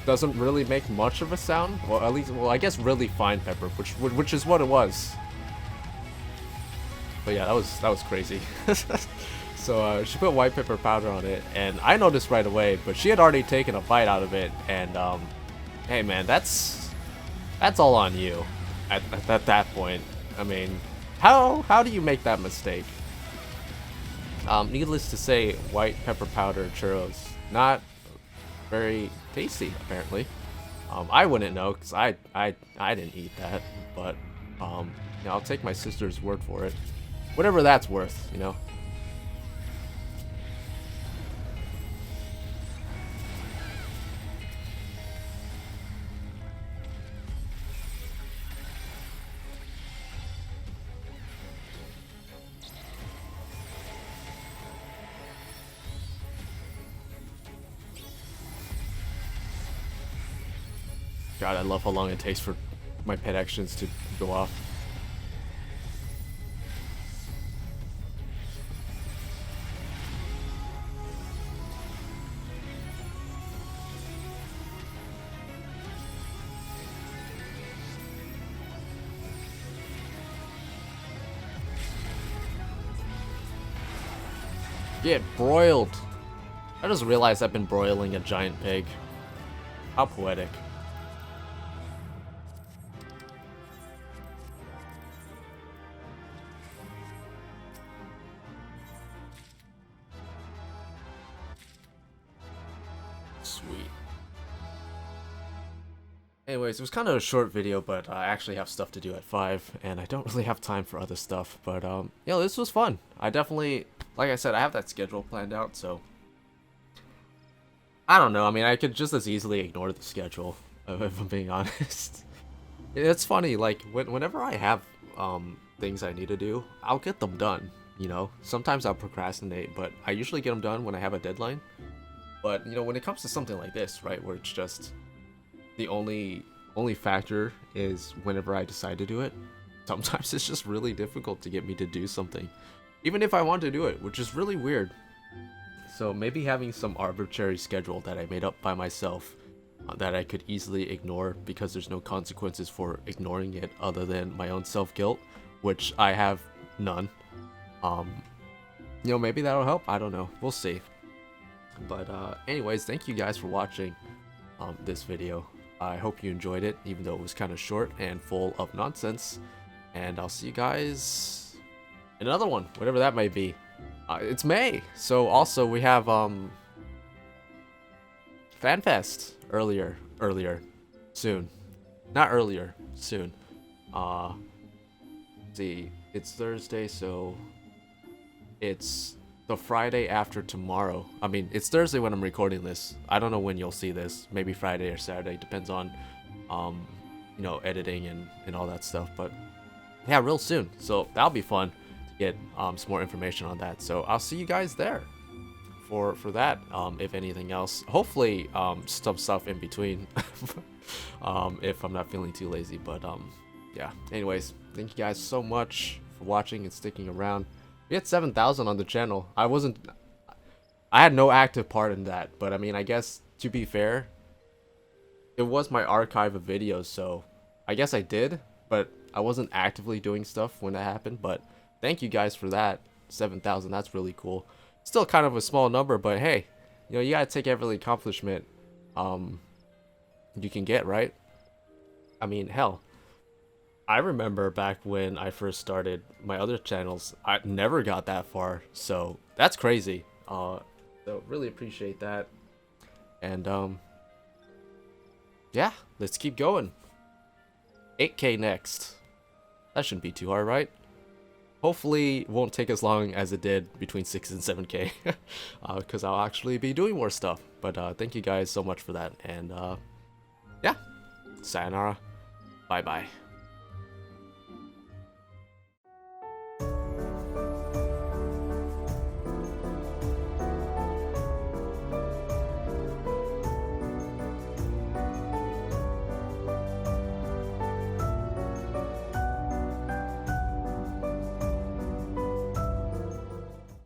doesn't really make much of a sound. Well, at least, well, I guess really fine pepper, which is what it was. But yeah, that was crazy. So she put white pepper powder on it, and I noticed right away, but she had already taken a bite out of it, and hey man, that's all on you at that point. I mean, how do you make that mistake? Needless to say, white pepper powder churros, not very tasty apparently. I wouldn't know because I didn't eat that, but you know, I'll take my sister's word for it, whatever that's worth, you know. God, I love how long it takes for my pet actions to go off. Get broiled! I just realized I've been broiling a giant pig. How poetic. Sweet. Anyways, it was kind of a short video, but I actually have stuff to do at 5, and I don't really have time for other stuff. But, this was fun. I definitely, like I said, I have that schedule planned out, so I don't know. I mean, I could just as easily ignore the schedule, if I'm being honest. It's funny, like, whenever I have things I need to do, I'll get them done, you know? Sometimes I'll procrastinate, but I usually get them done when I have a deadline. But, you know, when it comes to something like this, right, where it's just the only factor is whenever I decide to do it, sometimes it's just really difficult to get me to do something, even if I want to do it, which is really weird. So maybe having some arbitrary schedule that I made up by myself that I could easily ignore because there's no consequences for ignoring it other than my own self-guilt, which I have none. Maybe that'll help. I don't know. We'll see. But anyways, thank you guys for watching this video. I hope you enjoyed it, even though it was kind of short and full of nonsense. And I'll see you guys in another one, whatever that might be. It's May, so also we have FanFest soon. Not earlier, soon. See, it's Thursday, so it's the Friday after tomorrow. I mean, it's Thursday when I'm recording this. I don't know when you'll see this. Maybe Friday or Saturday. Depends on, editing and all that stuff. But yeah, real soon. So that'll be fun to get some more information on that. So I'll see you guys there for that. If anything else, hopefully some stuff in between. If I'm not feeling too lazy. But yeah. Anyways, thank you guys so much for watching and sticking around. We had 7,000 on the channel. I had no active part in that, but I mean, I guess to be fair, it was my archive of videos, so I guess I did, but I wasn't actively doing stuff when that happened. But thank you guys for that. 7,000, that's really cool. Still kind of a small number, but hey, you gotta take every accomplishment you can get, right? I mean, hell, I remember back when I first started my other channels, I never got that far, so that's crazy. So really appreciate that. And yeah, let's keep going. 8K next. That shouldn't be too hard, right? Hopefully it won't take as long as it did between 6 and 7K, because I'll actually be doing more stuff. But thank you guys so much for that, and yeah, sayonara, bye bye.